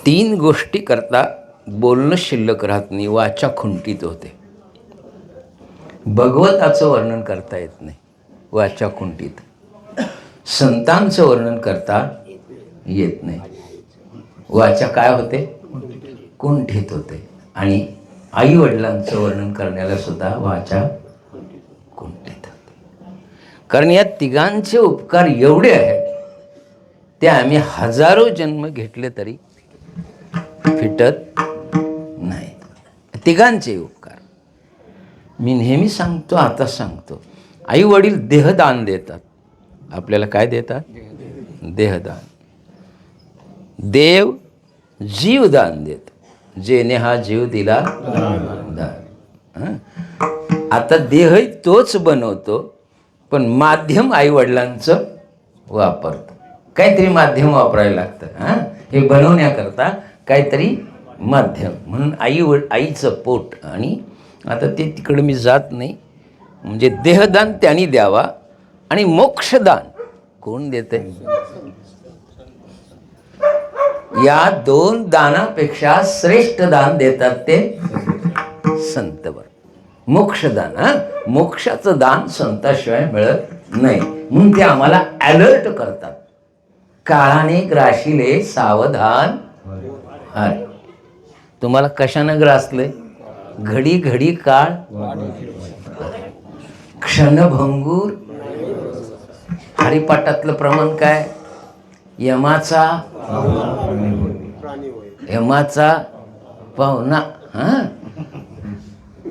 तीन गोष्टी करता बोलणं शिल्लक राहत नाही, वाचा खुंटीत होते. भगवताचं वर्णन करता येत नाही, वाचा खुंटीत. संतांचं वर्णन करता येत नाही, वाचा काय होते, कुंठित होते. आणि आई वडिलांचं वर्णन करण्याला सुद्धा वाचा कुंठित होते. कारण या तिघांचे उपकार एवढे आहेत ते आम्ही हजारो जन्म घेतले तरी फिटत नाही. तिघांचे उपकार मी नेहमी सांगतो, आता सांगतो. आई वडील देहदान देतात. आपल्याला काय देतात? देहदान. देव जीवदान देतो, जेने हा जीव दिला दान. आता देह तोच बनवतो, पण माध्यम आई वडिलांचं वापरतो. काहीतरी माध्यम वापरायला लागतं. हे बनवण्याकरता काहीतरी माध्यम. म्हणून आईचं पोट. आणि आता ते तिकडं मी जात नाही. म्हणजे देहदान त्यांनी द्यावा. आणि मोक्षदान कोण देते? या दोन दानापेक्षा श्रेष्ठ दान देतात ते संतवर. मोक्षदान. मोक्षाचं दान संताशिवाय मिळत नाही. म्हणून ते आम्हाला अलर्ट करतात. काळाने ग्राशिले सावधान हरे. तुम्हाला कशानं ग्रासले? घडी घडी काळ क्षणभंगूर. हरिपाठातलं प्रमाण काय? यमाचा पाहुणा.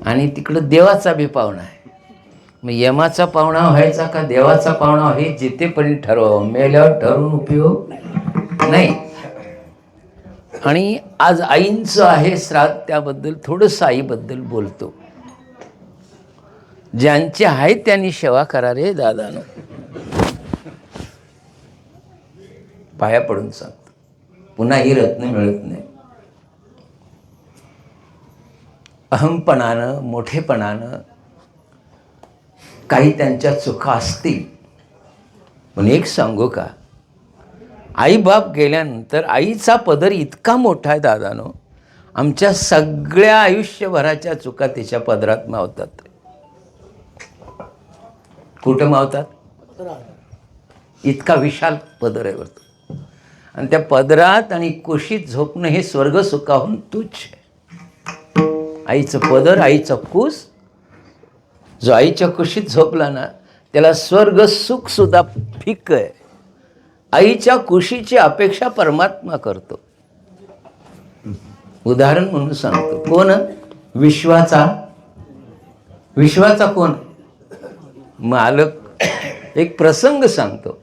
आणि तिकडं देवाचा बी पाहुणा आहे. मग यमाचा पाहुणा व्हायचा का देवाचा पाहुणा हे जिथेपर्यंत ठरवावं. मेल्यावर ठरवून उपयोग नाही. आणि आज आईंचं आहे श्राद्ध, त्याबद्दल थोडंसं आईबद्दल बोलतो. ज्यांचे आहे त्यांनी सेवा करा रे दादानो. पाया पडून सांगतो, पुन्हा ही रत्न मिळत नाही. अहमपणानं, मोठेपणानं काही त्यांच्या चुका असतील. पण एक सांगू का, आईबाप गेल्यानंतर आईचा पदर इतका मोठा आहे दादानो, आमच्या सगळ्या आयुष्यभराच्या चुका तिच्या पदरात मावतात. कुठं मावतात? इतका विशाल पदर आहे वरतो. आणि त्या पदरात आणि कुशीत झोपणं हे स्वर्ग सुखाहून तुच्छ आहे. आईचं पदर, आईचा कुस. जो आईच्या कुशीत झोपला ना त्याला स्वर्ग सुख सुद्धा फिक्क आहे. आईच्या कुशीची अपेक्षा परमात्मा करतो. उदाहरण म्हणून सांगतो. कोण? विश्वाचा कोण? मालक. एक प्रसंग सांगतो.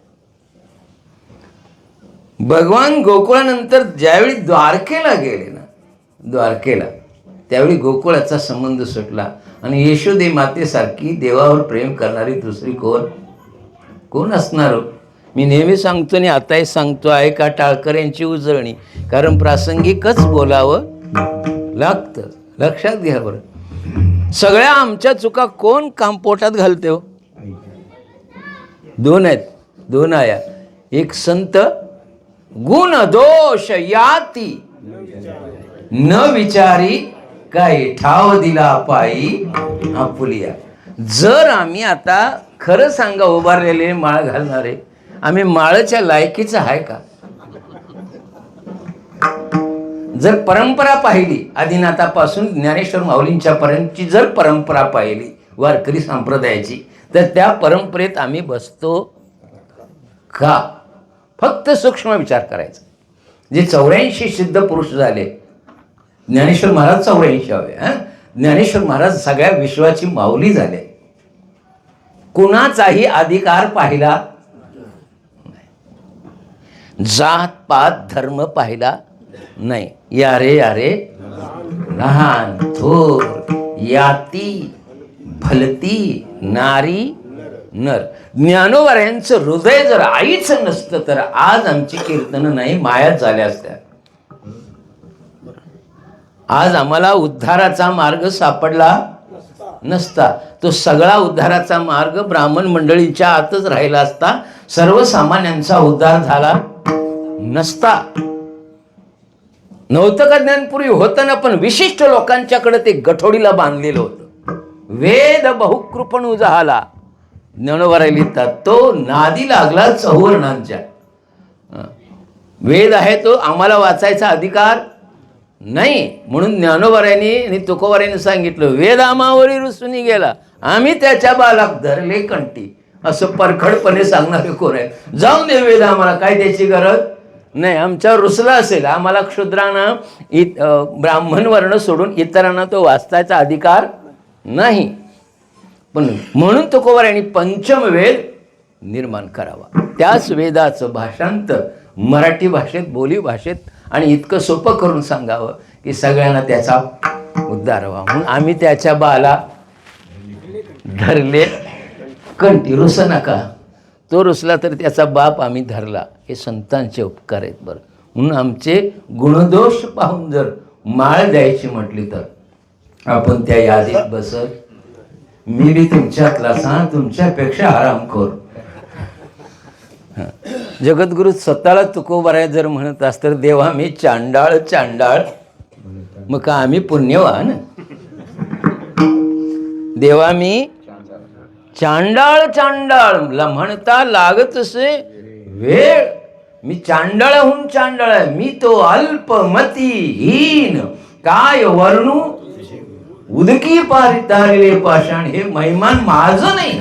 भगवान गोकुळानंतर ज्यावेळी द्वारकेला गेले ना, द्वारकेला, त्यावेळी गोकुळाचा संबंध सुटला. आणि यशोदे मातेसारखी देवावर प्रेम करणारी दुसरी कोण असणार? मी नेहमी सांगतो आणि आताही सांगतो, आहे का टाळकर यांची उजळणी. कारण प्रासंगिकच बोलावं लागतं. लक्षात घ्या बरं. सगळ्या आमच्या चुका कोण कामपोटात घालते हो? दोन आहेत, दोन आया. एक संत गुण दोष याती न विचारी काय ठाव दिला पायी आपुलिया. जर आम्ही आता खरं सांगा, उभारलेले माळ घालणारे, आम्ही माळच्या लायकीचं आहे का? जर परंपरा पाहिली, आदिनाथापासून ज्ञानेश्वर माऊलींच्या पर्यंतची जर परंपरा पाहिली वारकरी संप्रदायाची, तर त्या परंपरेत आम्ही बसतो का? फक्त सूक्ष्म विचार करायचा. जे 84 सिद्ध पुरुष झाले, ज्ञानेश्वर महाराज 84. ज्ञानेश्वर महाराज सगळ्या विश्वाची माऊली झाले. कुणाचाही अधिकार पाहिला नाही, जात पात धर्म पाहिला नाही. यारे यारे लहान थोर, याती भलती नारी नर. ज्ञानोबाऱ्यांचं हृदय जर आईचं नसतं तर आज आमची कीर्तनं नाही मायाच झाल्या असत्या. आज आम्हाला उद्धाराचा मार्ग सापडला नसता. तो सगळा उद्धाराचा मार्ग ब्राह्मण मंडळींच्या आतच राहिला असता. सर्वसामान्यांचा उद्धार झाला नसता. नव्हतं का ज्ञानपूर्वी? होतं ना, पण विशिष्ट लोकांच्याकडे ते गठोडीला बांधलेलं होतं. वेद बहुकृपणू झाला, ज्ञानोबा लिहितात, तो नादी लागला चहुवर्णांच्या. वेद आहे तो आम्हाला वाचायचा अधिकार नाही, म्हणून ज्ञानोबारायांनी आणि तुकोबारायांनी सांगितलं, वेद आमावरी रुसून गेला, आम्ही त्याच्या बालाक धरले कंठी. असं परखडपणे सांगणारे कोण आहे? जाऊन दे वेद, आम्हाला काय त्याची गरज नाही. आमच्यावर रुसला असेल, आम्हाला क्षुद्रांना ब्राह्मण वर्ण सोडून इतरांना तो वाचतायचा अधिकार नाही. पण म्हणून तुकोबारायांनी पंचम वेद निर्माण करावा. त्याच वेदाचं भाषांतर मराठी भाषेत, बोली भाषेत आणि इतकं सोपं करून सांगावं की सगळ्यांना त्याचा उद्धार व्हावा. म्हणून आम्ही त्याच्या बाला धरले कंठी. रुस नका, तो रुसला तर त्याचा बाप आम्ही धरला. हे संतांचे उपकार आहेत बरं. म्हणून आमचे गुणदोष पाहून जर माळ द्यायची म्हटली तर आपण त्या यादीत बसत. मी बी तुमच्यातलाच, हा, तुमच्यापेक्षा आरामखोर. जगद्गुरु स्वतःला तुकोबाराय जर म्हणत असत, देवा मी चांडाळ चांडाळ, मग का आम्ही पुण्यवान? देवा मी चांडाळ चांडाळ म्हणता लागत असे वेळ. मी चांडाळहून चांडाळ आहे, मी तो अल्पमती हीन, काय वर्णू उदकी तारिले पाषाण. हे महिमान माझं नाही,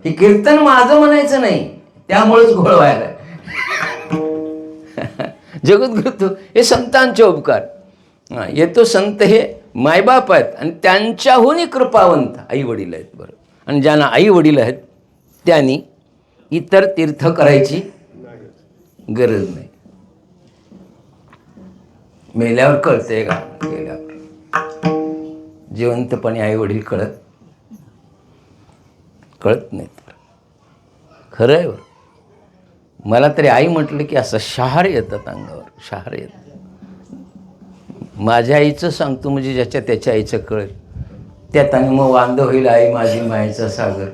हे कीर्तन माझं म्हणायचं नाही, त्यामुळेच घोळ व्हायला. जगद्गुरु हे संतांचे उपकार. येतो संत हे मायबाप आहेत आणि त्यांच्याहूनही कृपावंत आई वडील आहेत बरं. आणि ज्यांना आई वडील आहेत त्यांनी इतर तीर्थ करायची गरज नाही. मेल्यावर कळतंय का? गेल्यावर जिवंतपणे आई वडील कळत नाहीत. खरं आहे बरं. मला तरी आई म्हटलं की असं शहार येतात अंगावर, शहार येतात. माझ्या आईचं सांगतो म्हणजे ज्याच्या त्याच्या आईचं कळेल. त्यात आणि मग वांद होईल आई माझी मायेचा सागर.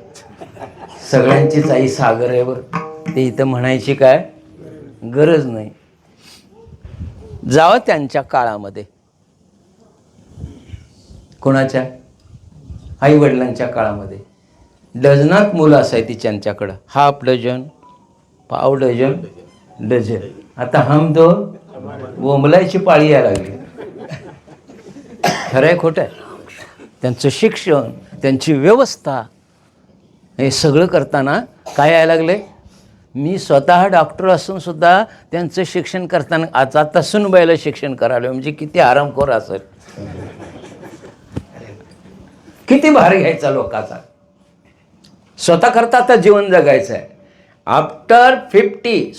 सगळ्यांचीच आई सागर आहे बरं, ते इथं म्हणायची काय गरज नाही. जावं त्यांच्या काळामध्ये, कोणाच्या? आई वडिलांच्या काळामध्ये डझनात मुलं असायची त्यांच्याकडं, हाफ डझन, पाव डझन, डझन. आता हम दो बोंबलायची पाळी यायला लागली. खरं आहे खोटं आहे? त्यांचं शिक्षण, त्यांची व्यवस्था, हे सगळं करताना काय यायला लागले? मी स्वतः डॉक्टर असून सुद्धा त्यांचं शिक्षण करताना आता सुनबाईला शिक्षण करायला, म्हणजे किती आरामखोर असेल, किती भार घ्यायचा लोकांचा. स्वतः करता आता जीवन जगायचं आहे. आफ्टर 50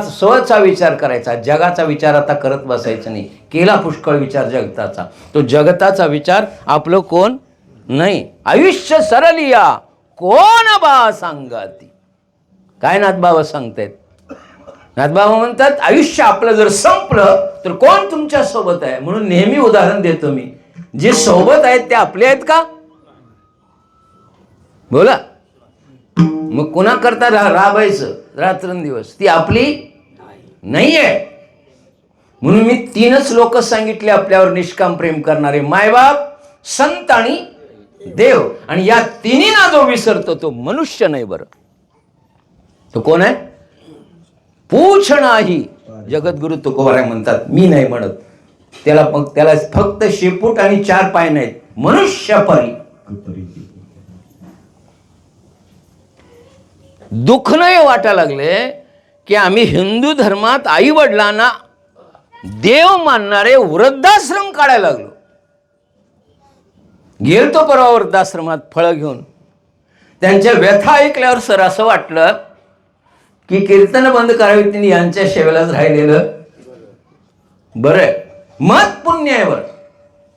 स्वचा विचार करायचा, जगाचा विचार आता करत बसायचा नाही. केला पुष्कळ विचार जगताचा, तो जगताचा विचार आपलं कोण नाही. आयुष्य सरलिया कोण बा सांगती. काय नाथबाबा सांगतायत? नाथबाबा म्हणतात आयुष्य आपलं जर संपलं तर कोण तुमच्या सोबत आहे? म्हणून नेहमी उदाहरण देतो मी, जे सोबत आहेत ते आपले आहेत का? बोला. मग कुणा करता राबायचं रात्रंदिवस? ती आपली नाही आहे. म्हणून मी 3च लोक सांगितले आपल्यावर निष्काम प्रेम करणारे, मायबाप, संत आणि देव. आणि या तिन्हींना जो विसरतो तो मनुष्य नाही बरं. तो कोण आहे? पूछ नाही. जगद्गुरु तुकोबाराय म्हणतात, मी नाही म्हणत त्याला. मग त्याला फक्त शेपूट आणि 4 पाय नाहीत, मनुष्य परी. दुःख नाही वाटायला लागले की आम्ही हिंदू धर्मात आई वडिलांना देव मानणारे वृद्धाश्रम काढायला लागलो. गेलतो परवा वृद्धाश्रमात फळं घेऊन. त्यांच्या व्यथा ऐकल्यावर सर असं वाटलं की कीर्तन बंद करावी, त्यांनी यांच्या सेवेलाच राहिलेलं बरं. मत पुण्य आहे बरं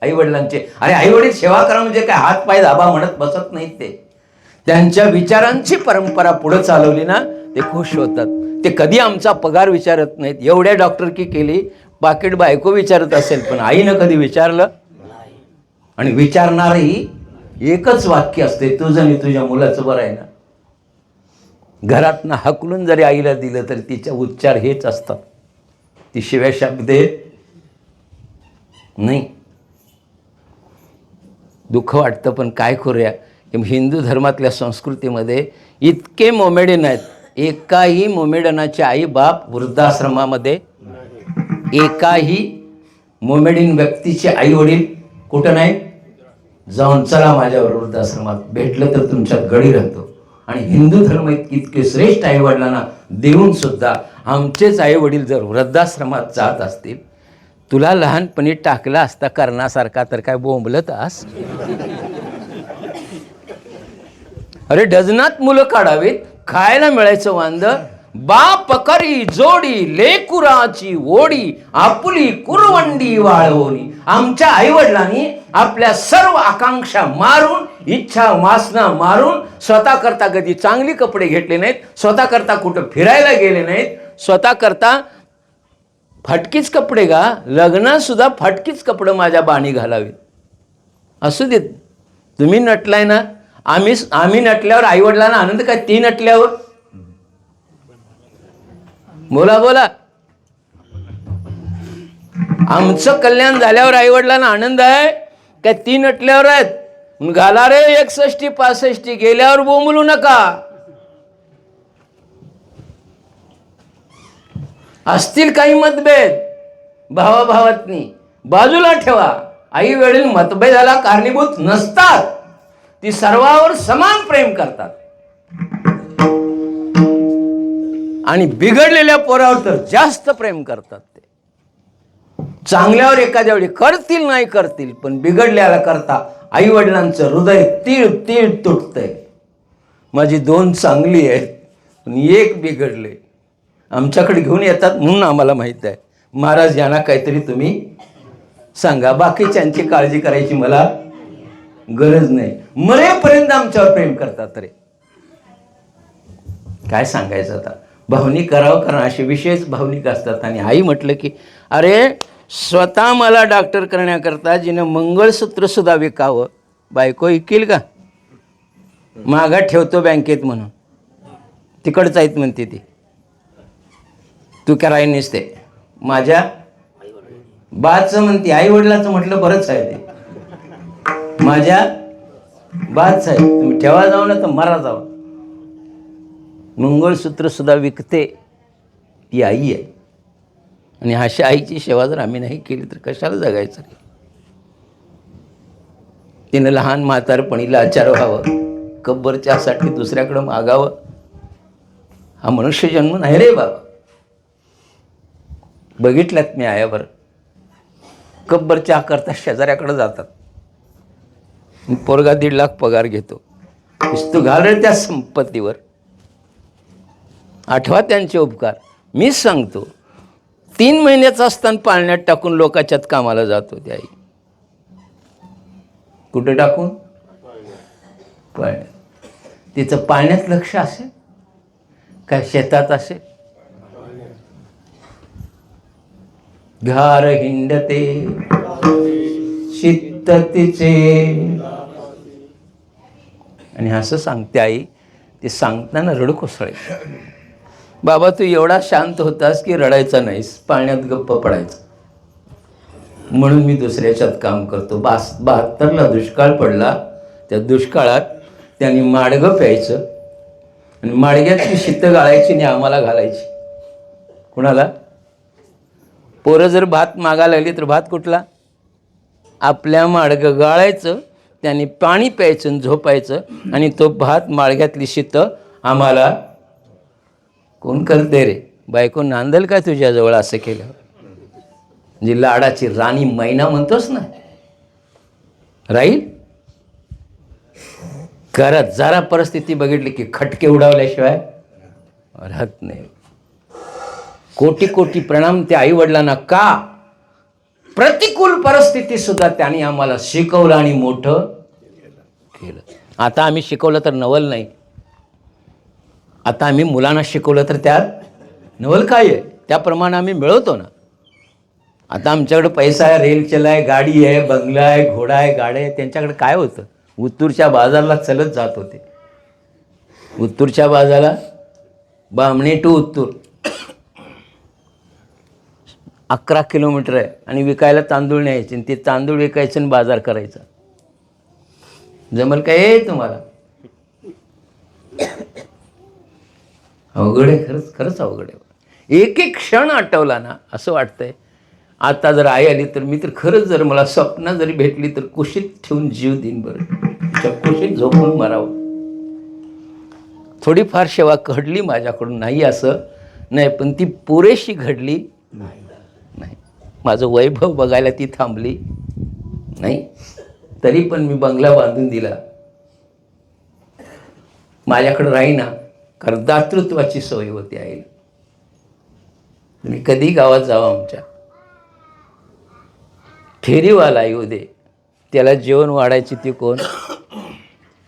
आई वडिलांचे. अरे आई वडील सेवा करा म्हणजे काय हात पाय दाबा म्हणत बसत नाहीत. ते त्यांच्या विचारांची परंपरा पुढे चालवली ना, ते खुश होतात. ते कधी आमचा पगार विचारत नाहीत. एवढ्या डॉक्टरकी केली, पाकिट बायको विचारत असेल, पण आईनं कधी विचारलं? आणि विचारणारही एकच वाक्य असते, तुझं आणि तुझ्या मुलाचं बरं आहे ना. घरातनं हकलून जरी आईला दिलं तरी तिचे उच्चार हेच असतात. ती शिव्या शब्दे नाही. दुःख वाटतं, पण काय करूया, हिंदू धर्मातल्या संस्कृतीमध्ये इतके मोमेडियन आहेत. एकाही मोमेडियनाचे आई बाप वृद्धाश्रमामध्ये, एकाही मोमेडियन व्यक्तीचे आई वडील कुठं नाही. जाऊन चला माझ्यावर वृद्धाश्रमात, भेटलं तर तुमच्यात गडी राहतो. आणि हिंदू धर्म इतके श्रेष्ठ आई वडिलांना देऊन सुद्धा आमचेच आई वडील जर वृद्धाश्रमात जात असतील, तुला लहानपणी टाकला असता कर्णासारखा तर काय बोंबलत आस. अरे डझनात मुलं काढावीत, खायला मिळायचं वांद, बाप करी जोडी लेकुराची ओढी, आपुली कुरवंडी वाळवणी. आमच्या आईवडिलांनी आपल्या सर्व आकांक्षा मारून, इच्छा वासना मारून, स्वतः करता कधी चांगली कपडे घेतले नाहीत, स्वतः करता कुठं फिरायला गेले नाहीत, स्वतः करता फटकीच कपडे का, लग्नात सुद्धा फटकीच कपडे माझ्या बाणी घालावीत. असू देत, तुम्ही नटलाय ना, आम्ही नटल्यावर आईवडिलांना आनंद काय, ती नटल्यावर? बोला बोला. आमचं कल्याण झाल्यावर आईवडिलांना आनंद आहे काय, ती नटल्यावर आहेत? घाला रे 61 65, गेल्यावर बोंबलू नका. असतील काही मतभेद भावाभावातनी, बाजूला ठेवा. आई वडील मतभेदाला कारणीभूत नसतात, ती सर्वावर समान प्रेम करतात. आणि बिघडलेल्या पोरावर तर जास्त प्रेम करतात. ते चांगल्यावर एखाद्या वेळी करतील नाही करतील, पण बिघडल्याला करता आई वडिलांचं हृदय तीळ तीळ तुटतंय. माझी 2 चांगली आहेत पण एक बिघडले, आमच्याकडे घेऊन येतात म्हणून आम्हाला माहित आहे. महाराज यांना काहीतरी तुम्ही सांगा, बाकीच्यांची काळजी करायची मला गरज नाही. मरेपर्यंत आमच्यावर प्रेम करतात रे. काय सांगायचं आता, भावनिक करावं, कारण असे विषयच भावनिक असतात. आणि आई म्हटलं की अरे स्वतः मला डॉक्टर करण्याकरता जिनं मंगळसूत्र सुद्धा विकावं, बायको ऐकील का? मागात ठेवतो बँकेत म्हणून, तिकडच आहेत म्हणते ती. तू कराय नसते, माझ्या बाचं म्हणते, आई वडिलाचं म्हटलं बरंच आहे ते, माझ्या बाच आहे, तुम्ही ठेवा जाऊ ना तर मरा जाऊ. मंगळसूत्र सुद्धा विकते ती आई आहे. आणि अशा आईची सेवा जर आम्ही नाही केली तर कशाला जगायचं? तिनं लहान म्हातारपणी लाचार व्हावं, कब्बर चहासाठी दुसऱ्याकडं मागावं, हा मनुष्य जन्म नाही रे बाबा. बघितल्यात मी आयावर, कब्बर चहा करता शेजाऱ्याकडे जातात, पोरगा 1.5 लाख पगार घेतो, तू घाल रे त्या संपत्तीवर. आठवा त्यांचे उपकार. मीच सांगतो, 3 महिन्याचा असताना पाळण्यात टाकून लोकाच्यात कामाला जात होती आई. कुठे टाकून? पाळण्यात. तिचं पाळण्यात लक्ष असेल काय शेतात असेल? घार हिंडते चित्त तिचे. आणि असं सांगते आई, ते सांगताना रडू कोसळायचं. बाबा तू एवढा शांत होतास की रडायचा नाहीस, पाळण्यात गप्प पडायचं. म्हणून मी दुसऱ्याच्यात काम करतो. 72ला दुष्काळ पडला, त्या दुष्काळात त्यांनी माडगं प्यायचं आणि माडग्यातली शीतं गाळायची आणि आम्हाला घालायची. कुणाला? पोरं जर भात मागायला लागली तर भात कुठला? आपल्या माडगं गाळायचं, त्यांनी पाणी प्यायचं आणि झोपायचं, आणि तो भात माळग्यातली शीतं आम्हाला कोण करते रे? बायको नांदल का तुझ्याजवळ असं केलं? म्हणजे लाडाची राणी मैना म्हणतोस ना, राहील. घरात जरा परिस्थिती बघितली की खटके उडावल्याशिवाय राहत नाही. कोटी कोटी प्रणाम त्या आईवडिलांना. का? प्रतिकूल परिस्थिती सुद्धा त्यांनी आम्हाला शिकवलं आणि मोठं केलं. आता आम्ही शिकवलं तर नवल नाही, आता आम्ही मुलांना शिकवलं तर त्यात नवल काय आहे? त्याप्रमाणे आम्ही मिळवतो ना. आता आमच्याकडे पैसा आहे, रेल चलाय, गाडी आहे, बंगला आहे, घोडा आहे, गाड्या आहे. त्यांच्याकडे काय होतं? उत्तूरच्या बाजारला चलत जात होते. उत्तूरच्या बाजाराला, बामणे टू उत्तूर, 11 किलोमीटर आहे आणि विकायला तांदूळ न्यायचे आणि ते तांदूळ विकायचं आणि बाजार करायचा. जमल काय तुम्हाला? अवघड आहे, खरंच खरंच अवघड आहे. एक एक क्षण आठवला ना असं वाटतंय आता जर आई आली तर मी तर खरंच जर मला स्वप्न जरी भेटली तर कुशीत ठेवून जीव देईन. बरं, तिच्या कुशीत झोपून मरावं. थोडीफार सेवा घडली माझ्याकडून, नाही असं नाही, पण ती पुरेशी घडली नाही. माझं वैभव बघायला ती थांबली नाही. तरी पण मी बंगला बांधून दिला. माझ्याकडं राहीना, कारण दातृत्वाची सवय होती आईला. तुम्ही कधी गावात जावा आमच्या, फेरीवाला येऊ दे, त्याला जेवण वाढायची ती कोण?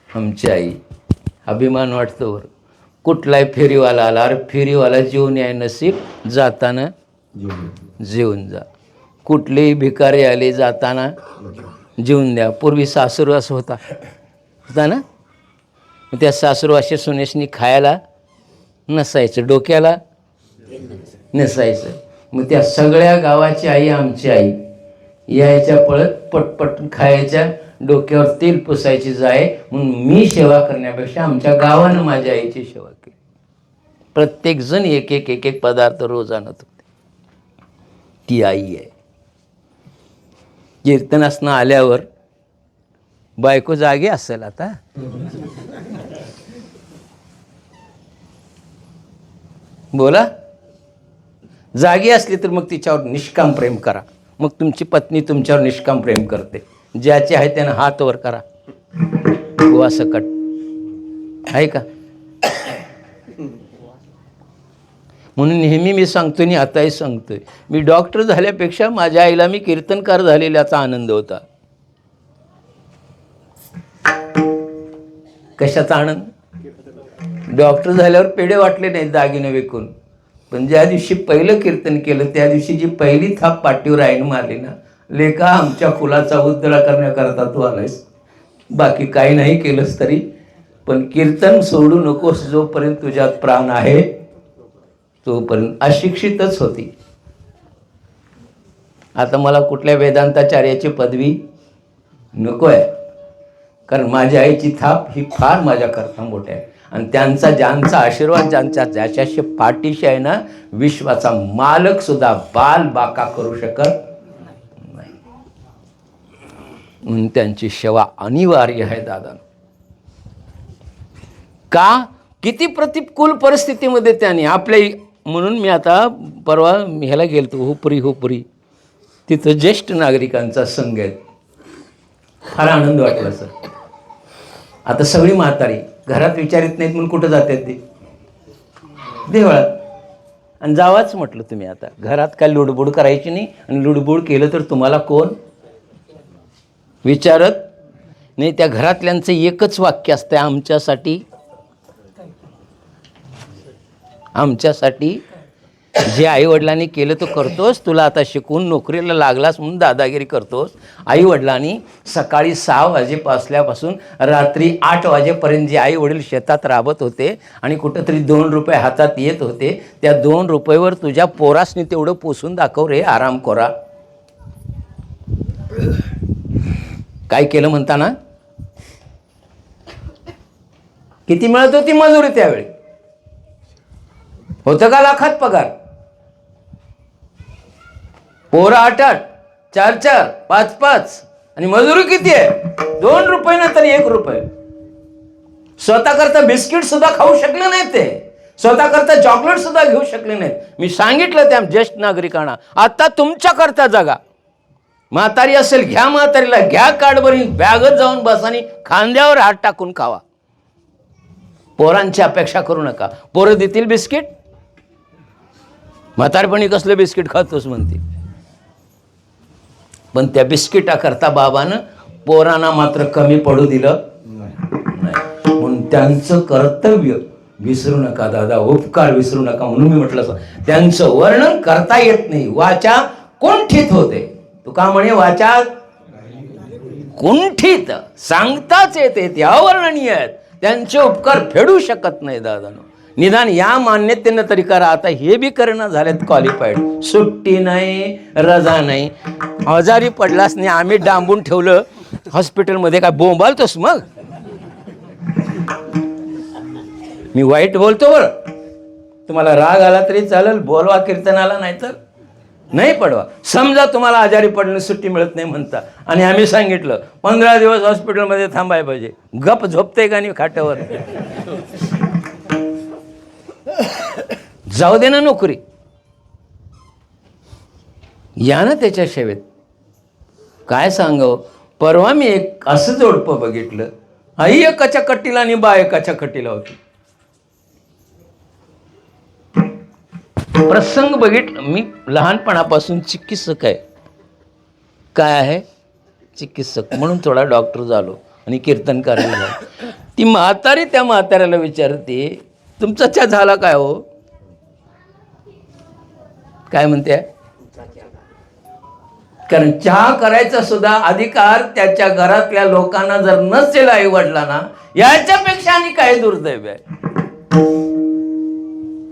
आमची आई. अभिमान वाटतो बरं. कुठलाही फेरीवाला आला, अरे फेरीवाला जेवून याय नसीब, जाताना जेवून जा. कुठलेही भिकारी आले जाताना जेवून द्या. पूर्वी सासुरवास होता ना, त्या सासुरवाशी सुनेशनी खायला नसायचं, डोक्याला नसायचं. मग त्या सगळ्या गावाची आई आमची आई यायच्या पळत पटपट खायच्या, डोक्यावर तेल पुसायची जाय. म्हणून मी सेवा करण्यापेक्षा आमच्या गावानं माझ्या आईची सेवा केली. प्रत्येकजण एक एक एक एक पदार्थ रोज आणत होते. ती आई आहे. कीर्तनासनं आल्यावर बायको जागी असेल आता, बोला. जागी असली तर मग तिच्यावर निष्काम प्रेम करा. मग तुमची पत्नी तुमच्यावर निष्काम प्रेम करते. ज्याचे आहे त्यानं हात वर करा, गोवा सकट आहे का? म्हणून नेहमी मी सांगतो आणि आताही सांगतोय, मी डॉक्टर झाल्यापेक्षा माझ्या आईला मी कीर्तनकार झालेल्याचा आनंद होता. कशाचा आनंद? डॉक्टर झाल्यावर पेढे वाटले नाहीत दागिने विकून, पण ज्या दिवशी पहिलं कीर्तन केलं त्या दिवशी जी पहिली थाप पाठीवर आईनं मारली ना, लेका आमच्या कुलाचा उद्धार करण्याकरता तू आलायस. बाकी काही नाही केलंस तरी पण कीर्तन सोडू नकोस. जोपर्यंत तुझ्यात प्राण आहे तोपर्यंत. अशिक्षितच होती. आता मला कुठल्या वेदांताचार्याची पदवी नको आहे, कारण माझ्या आईची थाप ही फार माझ्याकरता मोठी आहे. आणि त्यांचा ज्यांचा आशीर्वाद ज्याच्याशी पाठीशी आहे ना, विश्वाचा मालक सुद्धा बाल बाका करू शकत नाही. म्हणून त्यांची सेवा अनिवार्य आहे दादा. का? किती प्रतिकूल परिस्थितीमध्ये त्यांनी आपल्या, म्हणून मी आता परवा ह्याला गेलतो हुपरी, तिथं ज्येष्ठ नागरिकांचा संघ आहे. फार आनंद वाटला सर. आता सगळी म्हातारी घरात विचारित नाहीत म्हणून कुठं जातात ते? देवळात. आणि जावाच म्हटलं तुम्ही. आता घरात काय लुडबुड करायची नाही, आणि लुडबुड केलं तर तुम्हाला कोण विचारत नाही. त्या घरातल्यांचं एकच वाक्य असतं, आमच्यासाठी जे आईवडिलांनी केलं तो करतोस. तुला आता शिकून नोकरीला लागलास म्हणून दादागिरी करतोस. आईवडिलांनी सकाळी 6 वाजेपासून रात्री 8 वाजेपर्यंत जे आईवडील शेतात राबत होते आणि कुठंतरी 2 रुपये हातात येत होते, त्या 2 रुपयेवर तुझ्या पोरासनी तेवढं पोसून दाखव रे आरामखोरा. काय केलं म्हणताना? किती मिळत होती मजुरी त्यावेळी? होतं का लाखात पगार? पोरं 8-8, 4-4, 5-5 आणि मजुरी किती आहे? 2 रुपये ना तरी 1 रुपये. स्वतः करता बिस्किट सुद्धा खाऊ शकले नाहीत ते. स्वतः करता चॉकलेट सुद्धा घेऊ शकले नाहीत. मी सांगितलं त्या ज्येष्ठ नागरिकांना, आता तुमच्या करता जगा. म्हातारी असेल घ्या, म्हातारीला घ्या काडबरी, बॅगच जाऊन बसानी खांद्यावर हात टाकून खावा. पोरांची अपेक्षा करू नका. पोरं देतील बिस्किट, म्हातारपणी कसलं बिस्किट खातोस म्हणते. पण त्या बिस्किटाकरता बाबानं पोरांना मात्र कमी पडू दिलं नाही. म्हणून त्यांचं कर्तव्य विसरू नका दादा, उपकार विसरू नका. म्हणून मी म्हटलं त्यांचं वर्णन करता येत नाही. वाचा कुंठित होते. तुका म्हणे वाचा कुंठित सांगताच येते, ते अवर्णनीय आहेत. त्यांचे उपकार फेडू शकत नाही दादानो. निदान या मान्यतेनं तरी करा. आता हे बी करणं झालेत क्वालिफाईड. सुट्टी नाही, रजा नाही. आजारी पडलास नाही, आम्ही डांबून ठेवलं हॉस्पिटलमध्ये, काय बोंबालतोस मग? मी वाईट बोलतो बरं, तुम्हाला राग आला तरी चालेल, बोलवा कीर्तनाला, नाही तर नाही पडवा. समजा तुम्हाला आजारी पडणं सुट्टी मिळत नाही म्हणता आणि आम्ही सांगितलं 15 दिवस हॉस्पिटलमध्ये थांबाय पाहिजे, गप झोपते का नाही खाट्यावर? जाऊ दे ना नोकरी, या ना त्याच्या सेवेत. काय सांगावं, परवा मी एक असं जोडपं बघितलं, आई एकाच्या कट्टीला आणि बा एकाच्या कट्टीला होती. प्रसंग बघितलं मी. लहानपणापासून चिकित्सक आहे. काय आहे? चिकित्सक म्हणून थोडा डॉक्टर झालो आणि कीर्तन करायला झालो. ती म्हातारी त्या म्हाताऱ्याला विचारते, तुमचा चहा झाला काय हो? काय म्हणते? कारण चहा करायचा सुद्धा अधिकार त्याच्या घरातल्या लोकांना जर नसेल आई वडिलांना, याच्यापेक्षा आणि काय दुर्दैव आहे.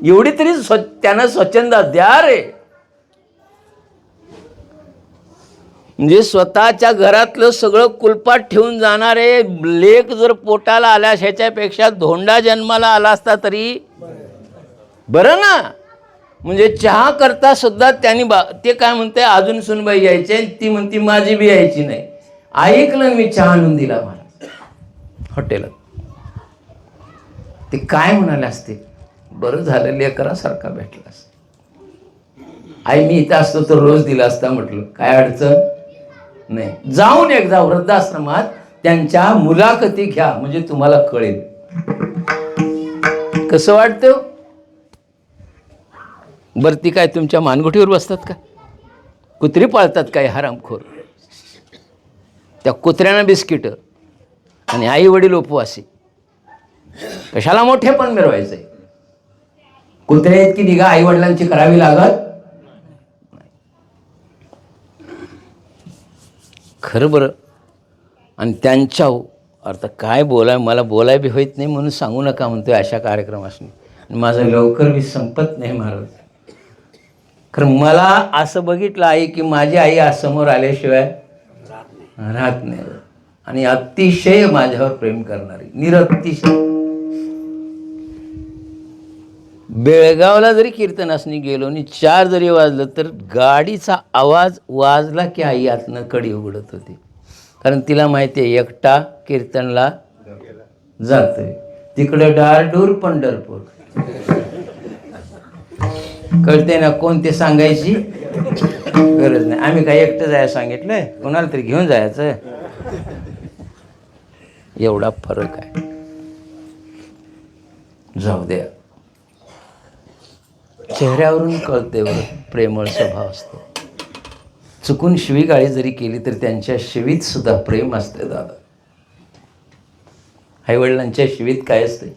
एवढी तरी त्यांना स्वच्छंदा द्या रे. म्हणजे स्वतःच्या घरातलं सगळं कुलपाट ठेवून जाणारे लेक जर पोटाला आल्यास ह्याच्यापेक्षा धोंडा जन्माला आला असता तरी बरं ना. म्हणजे चहा करता सुद्धा त्यांनी ते काय म्हणते, अजून सुनबाई यायचे, ती म्हणती माझी बी यायची नाही. ऐकलं, मी चहा आणून दिला मला हॉटेलात. ते काय म्हणाले असते, बरं झालं लेकरासारखा भेटलास. आई मी इथं असतो तर रोज दिला असता. म्हटलं काय अडचण नाही, जाऊन एकदा वृद्धाश्रमात त्यांच्या मुलाखती घ्या, म्हणजे तुम्हाला कळेल कसं वाटतं. बरं ती काय तुमच्या मानगुटीवर बसतात का? कुत्री पाळतात काय हरामखोर? त्या कुत्र्यांना बिस्किट आणि आई वडील उपवासी. कशाला मोठे पण मिरवायचंय? कुत्रे इतकी निगा आई वडिलांची करावी लागत खरं बरं. आणि त्यांच्या आता काय बोलाय, मला बोलाय बी होत नाही म्हणून सांगू नका म्हणतोय अशा कार्यक्रमासनी. माझं लवकर बी संपत नाही महाराज. खरं मला असं बघितलं आहे की माझी आई आज समोर आल्याशिवाय राहत नाही. आणि अतिशय माझ्यावर प्रेम करणारी, निरतिशय. बेळगावला जरी कीर्तनासनी गेलो आणि 4 जरी वाजलं तर गाडीचा आवाज वाजला की आई आतनं कडी उघडत होती. कारण तिला माहिती आहे एकटा कीर्तनला जातोय, तिकडे डारडूर पंढरपूर. कळते ना, कोणते सांगायची गरज नाही. आम्ही काय एकटं जायला सांगितलंय, कोणाला तरी घेऊन जायचं. एवढा फरक आहे. जाऊ द्या, चेहऱ्यावरून कळते बरं प्रेमळ स्वभाव असतो. चुकून शिवीगाळी जरी केली तर त्यांच्या शिवीत सुद्धा प्रेम असते दादा. आईवडिलांच्या शिवीत काय असते?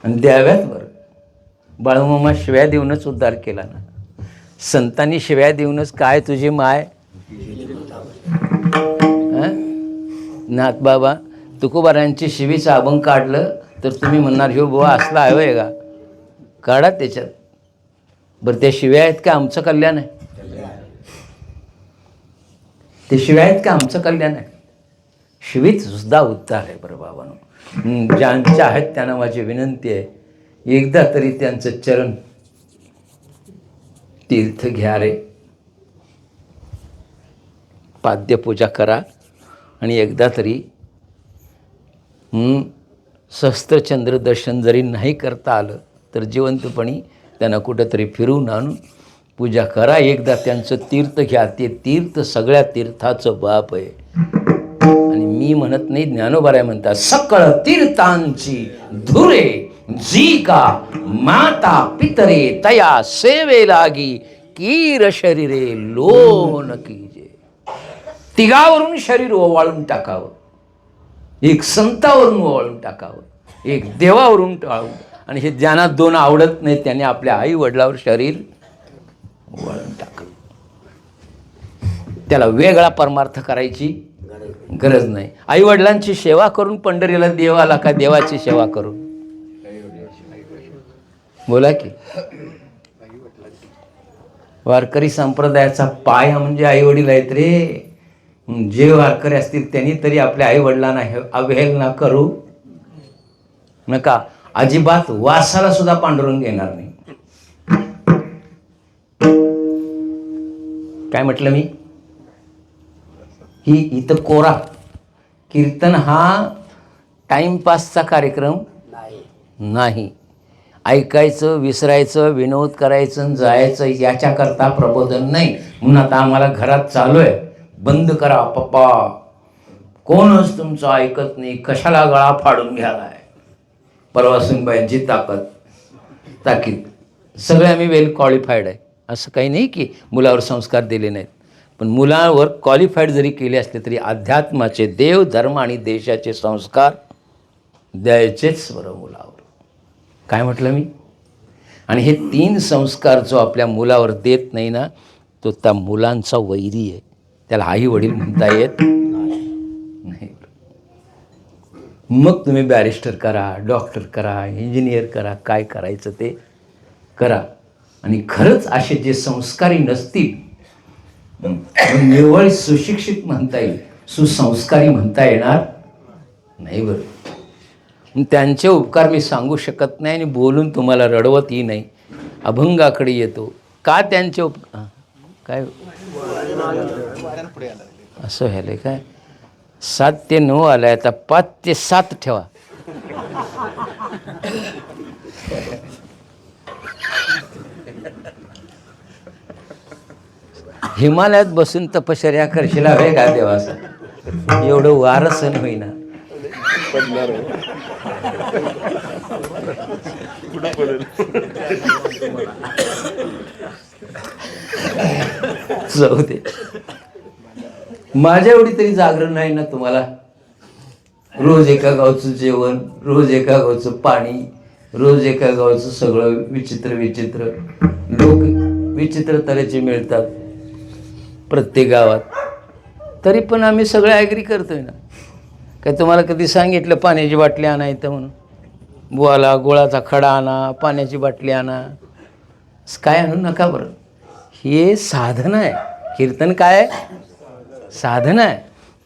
आणि द्याव्यात बरं. बाळूमामा शिव्या देऊनच उद्धार केला ना. संतांनी शिव्या देऊनच, काय तुझी माय, नाथ बाबा तुकोबारांची शिवीचं अभंग काढलं तर तुम्ही म्हणणार ह्यो बुवा असला आहे का? काढा त्याच्यात. बरं त्या शिव्या आहेत का आमचं कल्याण आहे? ते शिव्या आहेत का आमचं कल्याण आहे? शिवीत सुद्धा उद्धार आहे बरं बाबांनो. ज्यांच्या आहेत त्यांना माझी विनंती आहे, एकदा तरी त्यांचं चरण तीर्थ घ्या रे. पाद्यपूजा करा आणि एकदा तरी सहस्त्रचंद्र दर्शन जरी नाही करता आलं तर जिवंतपणी त्यांना कुठंतरी फिरवून आणून पूजा करा. एकदा त्यांचं तीर्थ घ्या. ते तीर्थ सगळ्या तीर्थाचं बाप आहे. आणि मी म्हणत नाही, ज्ञानोबाराय म्हणतात, सकळ तीर्थांची धुरे जी का माता पितरे तया सेवे लागी कीर शरीरे लोन कीजे. तिघावरून शरीर ओवाळून टाकावं, एक संतावरून ओवाळून टाकावं, एक देवावरून टाळून. आणि हे ज्यांना 2 आवडत नाही त्याने आपल्या आई वडिलावर शरीर ओवाळून टाकावं. त्याला वेगळा परमार्थ करायची गरज नाही. आई वडिलांची सेवा करून पंढरीला देव आला का देवाची सेवा करून? बोला की. वारकरी संप्रदायाचा पाया म्हणजे आईवडील आहेत रे. जे वारकरी असतील त्यांनी तरी आपल्या आईवडिलांना अवहेलना करू नका. अजिबात वासाला सुद्धा पांडुरंग घेणार नाही. काय म्हटलं मी? ही इथं कोरा कीर्तन हा टाइमपासचा कार्यक्रम नाही. ऐकायचं, विसरायचं, विनोद करायचं, जायचं याच्याकरता प्रबोधन नाही. म्हणून आता आम्हाला घरात चालू आहे, बंद करा पप्पा, कोणच तुमचं ऐकत नाही, कशाला गळा फाडून घ्यालाय. परवा सुनबाईंची ताकीद. सगळे आम्ही वेल क्वालिफाईड आहे. असं काही नाही की मुलावर संस्कार दिले नाहीत, पण मुलावर क्वालिफाईड जरी केले असले तरी अध्यात्माचे, देव धर्म आणि देशाचे संस्कार द्यायचेच बरं मुलावर. काय म्हटलं मी? आणि हे 3 संस्कार जो आपल्या मुलावर देत नाही ना, तो त्या मुलांचा वैरी आहे. त्याला आई वडील म्हणता येत नाही. मग तुम्ही बॅरिस्टर करा, डॉक्टर करा, इंजिनियर करा, काय करायचं ते करा. आणि खरंच असे जे संस्कारी नसतील, निव्वळ सुशिक्षित म्हणता येईल, सुसंस्कारी म्हणता येणार नाही. बरं, त्यांचे उपकार मी सांगू शकत नाही आणि बोलून तुम्हाला रडवतही नाही, अभंगाकडे येतो. का त्यांचे काय असं व्हायलंय काय? 7 ते 9 आलाय, आता 5 ते 7 ठेवा. हिमालयात बसून तपश्चर्या करशील हवे का देवास? एवढं वारसन होईना. जाऊ दे, माझ्या एवढी तरी जागरण नाही ना तुम्हाला. रोज एका गावचं जेवण, रोज एका गावचं पाणी, रोज एका गावचं सगळं विचित्र लोक विचित्र तऱ्हेचे मिळतात प्रत्येक गावात. तरी पण आम्ही सगळे ॲग्री करतोय ना. काय तुम्हाला कधी सांगितलं पाण्याची बाटली आणा इथं म्हणून? बुवाला गुळाचा खडा आणा, पाण्याची बाटली आणा, काय आणू नका बरं. हे साधन आहे. कीर्तन काय आहे? साधन आहे.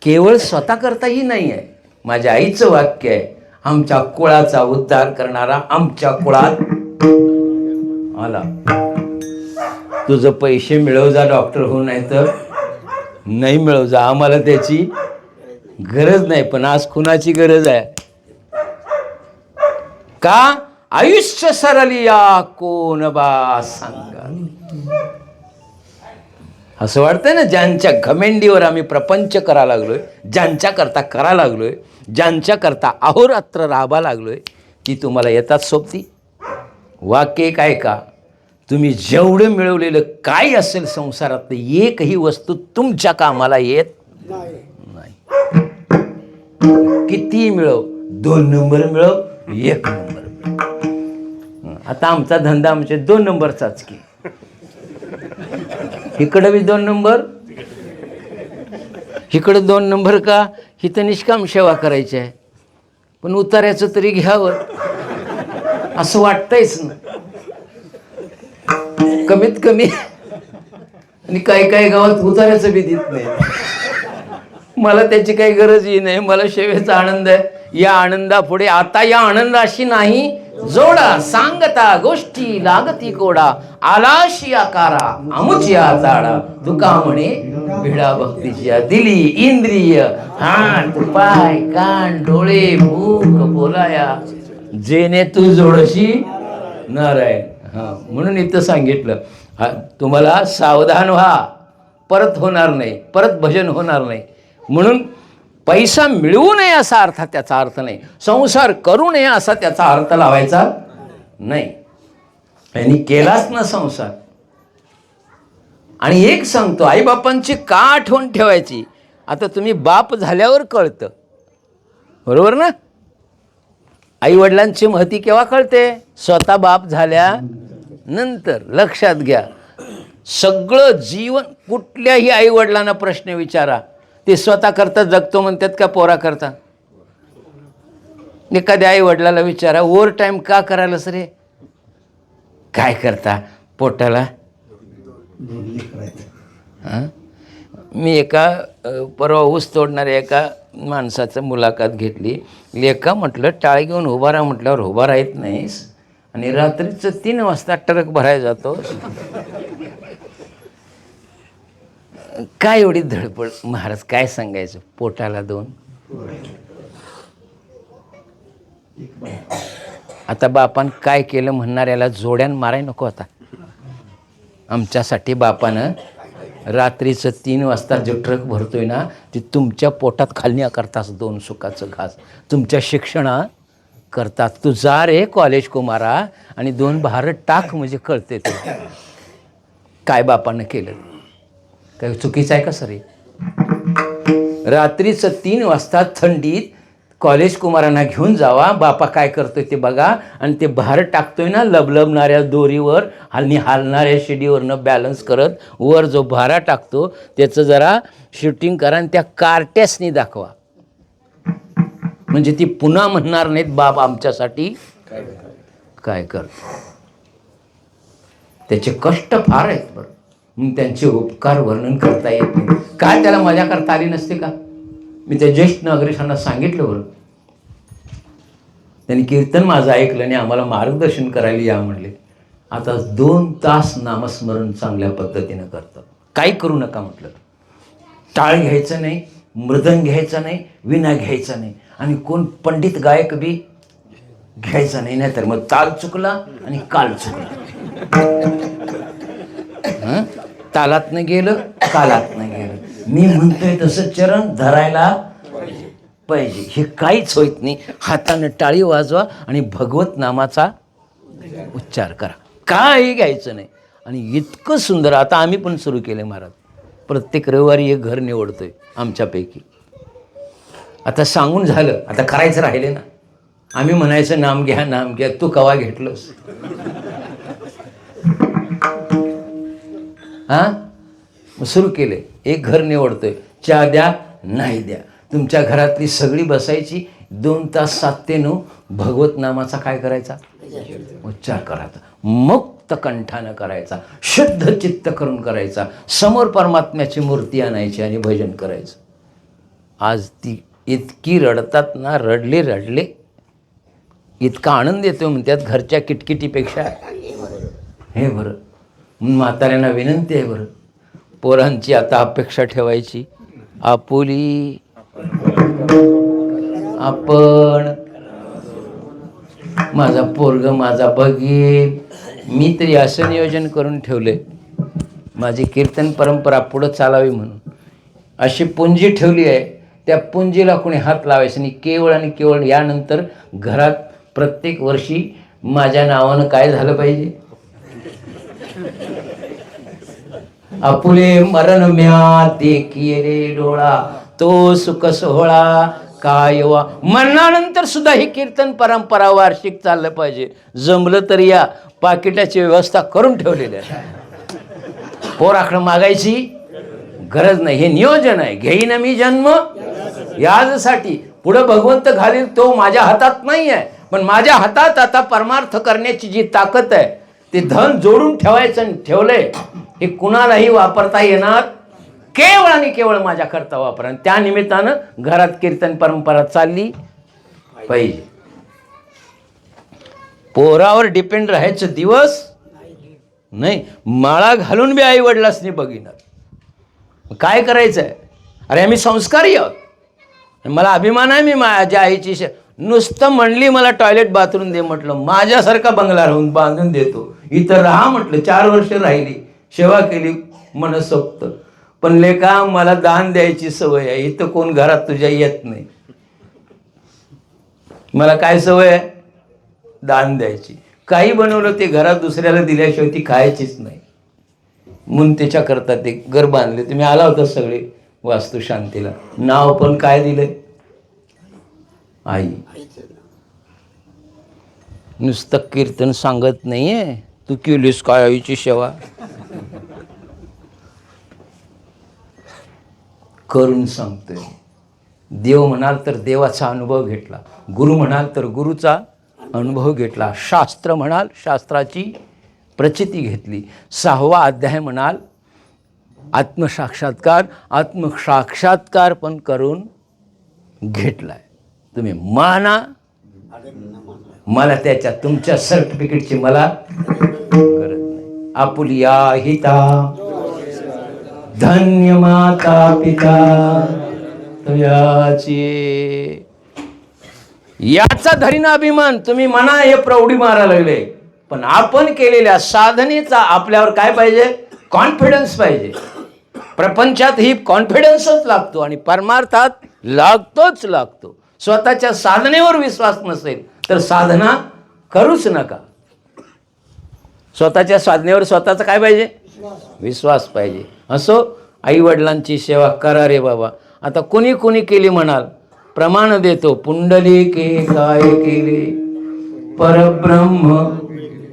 केवळ स्वतः करताही नाही आहे. माझ्या आईचं वाक्य आहे, आमच्या कुळाचा उद्धार करणारा आमच्या कुळात आला. तुझं पैसे मिळव जा डॉक्टर हो, नाही तर नाही मिळव जा, आम्हाला त्याची गरज नाही. पण आज कुणाची गरज आहे? का? आयुष्य सरलिया कोण बा सांगा. असं वाटतंय ना, ज्यांच्या घमेंडीवर आम्ही प्रपंच करा लागलोय, ज्यांच्याकरता करा लागलोय, ज्यांच्याकरता अहोरात्र राहावा लागलोय, ती तुम्हाला येतात सोबती? वाक्य काय का? तुम्ही जेवढं मिळवलेलं काय असेल संसारात, एकही वस्तू तुमच्या कामाला येत नाही. किती मिळव, 2 नंबर मिळव, 1 नंबर मिळव. आता आमचा धंदा आमचे 2 नंबरचाच की. इकडं बी 2 नंबर, इकडं 2 नंबर. का? इथं निष्काम सेवा करायची आहे, पण उतार्याचं तरी घ्यावं असं वाटतंयच ना कमीत कमी. आणि काही गावात उतार्याचं बी देत नाही. मला त्याची काही गरजही नाही. मला सेवेचा आनंद आहे. या आनंदापुढे आता या आनंदाशी नाही जोडा. सांगता गोष्टी लागती कोडा, आलाशी आकारा अमुचिया जाडा. तुका म्हणे भिडा भक्तीच्या, दिली इंद्रिय हात पाय कान डोळे मुख बोलाया, जेने तू जोडशी नारायण. म्हणून इथं सांगितलं, तुम्हाला सावधान व्हा, परत होणार नाही, परत भजन होणार नाही. म्हणून पैसा मिळवू नये असा अर्थ त्याचा अर्थ नाही, संसार करू नये असा त्याचा अर्थ लावायचा नाही. आणि केलाच ना संसार. आणि एक सांगतो, आईबापांची का आठवण ठेवायची? आता तुम्ही बाप झाल्यावर कळतं, बरोबर ना? आईवडिलांची महती केव्हा कळते? स्वतः बाप झाल्यानंतर. लक्षात घ्या, सगळं जीवन कुठल्याही आईवडिलांना प्रश्न विचारा, ते स्वतः करता जगतो म्हणतात का पोरा करता? एखाद्या आईवडिलाला विचारा, ओव्हर टाईम का करायलास रे? काय करता पोटाला? हां, मी एका परवा ऊस तोडणाऱ्या एका माणसाचं मुलाखत घेतली. लेका म्हटलं टाळ घेऊन उभा राहा म्हटल्यावर उभा राहत नाहीस आणि रात्रीचं 3 वाजता ट्रक भरायला जातो. काय एवढी धडपड महाराज, काय सांगायचं? पोटाला 2. आता बापान काय केलं म्हणणाऱ्याला जोड्यान माराय नको. आता आमच्यासाठी बापानं रात्रीचं 3 वाजता जो ट्रक भरतोय ना, ते तुमच्या पोटात घालण्याकरताच 2 सुखाचं घास तुमच्या शिक्षणा करतात. तू जा रे कॉलेज कुमारा आणि 2 भारत टाक म्हणजे कळते ते काय बापानं केलं. काय चुकीचं आहे का सर? रात्रीचं 3 वाजता थंडीत कॉलेज कुमारांना घेऊन जावा, बापा काय करतोय ते बघा, आणि ते भार टाकतोय ना लबलबणाऱ्या दोरीवर आणि हालणाऱ्या शिडीवरनं बॅलन्स करत वर जो भारा टाकतो त्याचं जरा शूटिंग करा आणि त्या कार्ट्यासनी दाखवा, म्हणजे ती पुन्हा म्हणणार नाहीत बाप आमच्यासाठी काय करतो. त्याचे कष्ट फार आहेत बरं, मग त्यांचे उपकार वर्णन करता येत नाही. काय त्याला मजा करता आली नसते का? मी त्या ज्येष्ठ नागरिकांना सांगितलं बरं, त्यांनी कीर्तन माझं ऐकलं आणि आम्हाला मार्गदर्शन करायला या म्हणले. आता 2 तास नामस्मरण चांगल्या पद्धतीनं करतात. काही करू नका म्हटलं. टाळ घ्यायचं नाही, मृदंग घ्यायचा नाही, विणा घ्यायचा नाही, आणि कोण पंडित गायक बी घ्यायचा नाही, नाहीतर मग ताल चुकला आणि काल चुकला. तालातनं गेलं, कालातनं गेलं. मी म्हणतोय तसं चरण धरायला पाहिजे. हे काहीच होत नाही. हातानं टाळी वाजवा आणि भगवत नामाचा उच्चार करा, काही घ्यायचं नाही. आणि इतकं सुंदर आता आम्ही पण सुरू केलं महाराज. प्रत्येक रविवारी एक घर निवडतोय आमच्यापैकी. आता सांगून झालं, आता करायचं राहिले ना. आम्ही म्हणायचं नाम घ्या नाम घ्या, तू कवा घेतलंस? हां, सुरू केले. एक घर निवडतोय, चहा द्या नाही द्या, तुमच्या घरातली सगळी बसायची 2 तास 7 ते 9 भगवत नामाचा काय करायचा? उच्चार करायचा. मुक्त कंठानं करायचा, शुद्ध चित्त करून करायचा. समोर परमात्म्याची मूर्ती आणायची आणि भजन करायचं. आज ती इतकी रडतात ना, रडले इतका आनंद येतो म्हणतात घरच्या किटकिटीपेक्षा. हे बरं, म्हाताऱ्यांना विनंती आहे बरं, पोरांची आता अपेक्षा ठेवायची. आपुली आपण, माझा पोरग माझा बघील. मी तरी असं नियोजन करून ठेवले, माझी कीर्तन परंपरा पुढं चालावी म्हणून अशी पुंजी ठेवली आहे. त्या पुंजीला कोणी हात लावायचं नाही. केवळ आणि केवळ यानंतर घरात प्रत्येक वर्षी माझ्या नावानं काय झालं पाहिजे? आपुले मरण म्या देखिये रे डोळा, तो सुख सोहळा काय वा. मरणानंतर सुद्धा ही कीर्तन परंपरा वार्षिक चाललं पाहिजे. जमलं तर या पाकिटाची व्यवस्था करून ठेवलेली आहे. पोराकडं मागायची गरज नाही. हे नियोजन आहे. घेईन मी जन्म याजसाठी, पुढं भगवंत घालील तो माझ्या हातात नाही आहे, पण माझ्या हातात आता परमार्थ करण्याची जी ताकद आहे, ते धन जोडून ठेवायचं आणि ठेवलंय. हे कुणालाही वापरता येणार केवळ आणि केवळ माझ्याकरता वापर. आणि त्या निमित्तानं घरात कीर्तन परंपरा चालली पाहिजे. पोरावर डिपेंड राहायचं दिवस नाही. माळा घालून बी आई वडिलांनी बघिणार. काय करायचं आहे? अरे आम्ही संस्कारी आहोत. मला अभिमान आहे, मी माझ्या आईची नुसतं म्हणली मला टॉयलेट बाथरूम दे म्हटलं, माझ्यासारखा बंगला राहून बांधून देतो, इथं राहा म्हटलं. 4 वर्ष राहिली, सेवा केली मनसोक्त. पण लेका मला दान द्यायची सवय आहे. इथं कोण घरात तुझ्या येत नाही. मला काय सवय आहे? दान द्यायची. काही बनवलं ते घरात दुसऱ्याला दिल्याशिवाय ती खायचीच नाही. म्हणून त्याच्याकरता ते घर बांधले. तुम्ही आला होता सगळे वास्तुशांतीला. नाव पण काय दिलंय? आई. नुसतं कीर्तन सांगत नाहीये, तू केलीस काय आईची सेवा? करून सांगतोय. देव म्हणाल तर देवाचा अनुभव घेतला, गुरु म्हणाल तर गुरुचा अनुभव घेतला, शास्त्र म्हणाल शास्त्राची प्रचिती घेतली. 6वा अध्याय म्हणाल आत्मसाक्षात्कार पण करून घेतलाय. तुम्ही माना, मला त्याच्या तुमच्या सर्टिफिकेटची मला गरज नाही. आपुलिया हिता धन्य माता पिता तुझ्याची, याचा धरीना अभिमान. तुम्ही म्हणा हे प्रौढी मारा लागले, पण आपण केलेल्या साधनेचा आपल्यावर काय पाहिजे? कॉन्फिडन्स पाहिजे. प्रपंचात ही कॉन्फिडन्सच लागतो आणि परमार्थात लागतो. स्वतःच्या साधनेवर विश्वास नसेल तर साधना करूच नका. स्वतःच्या साधनेवर स्वतःचा काय पाहिजे? विश्वास पाहिजे. असो, आई वडिलांची सेवा करा रे बाबा. आता कोणी कोणी केली म्हणाल, प्रमाण देतो. पुंडलिके काय केले, परब्रह्म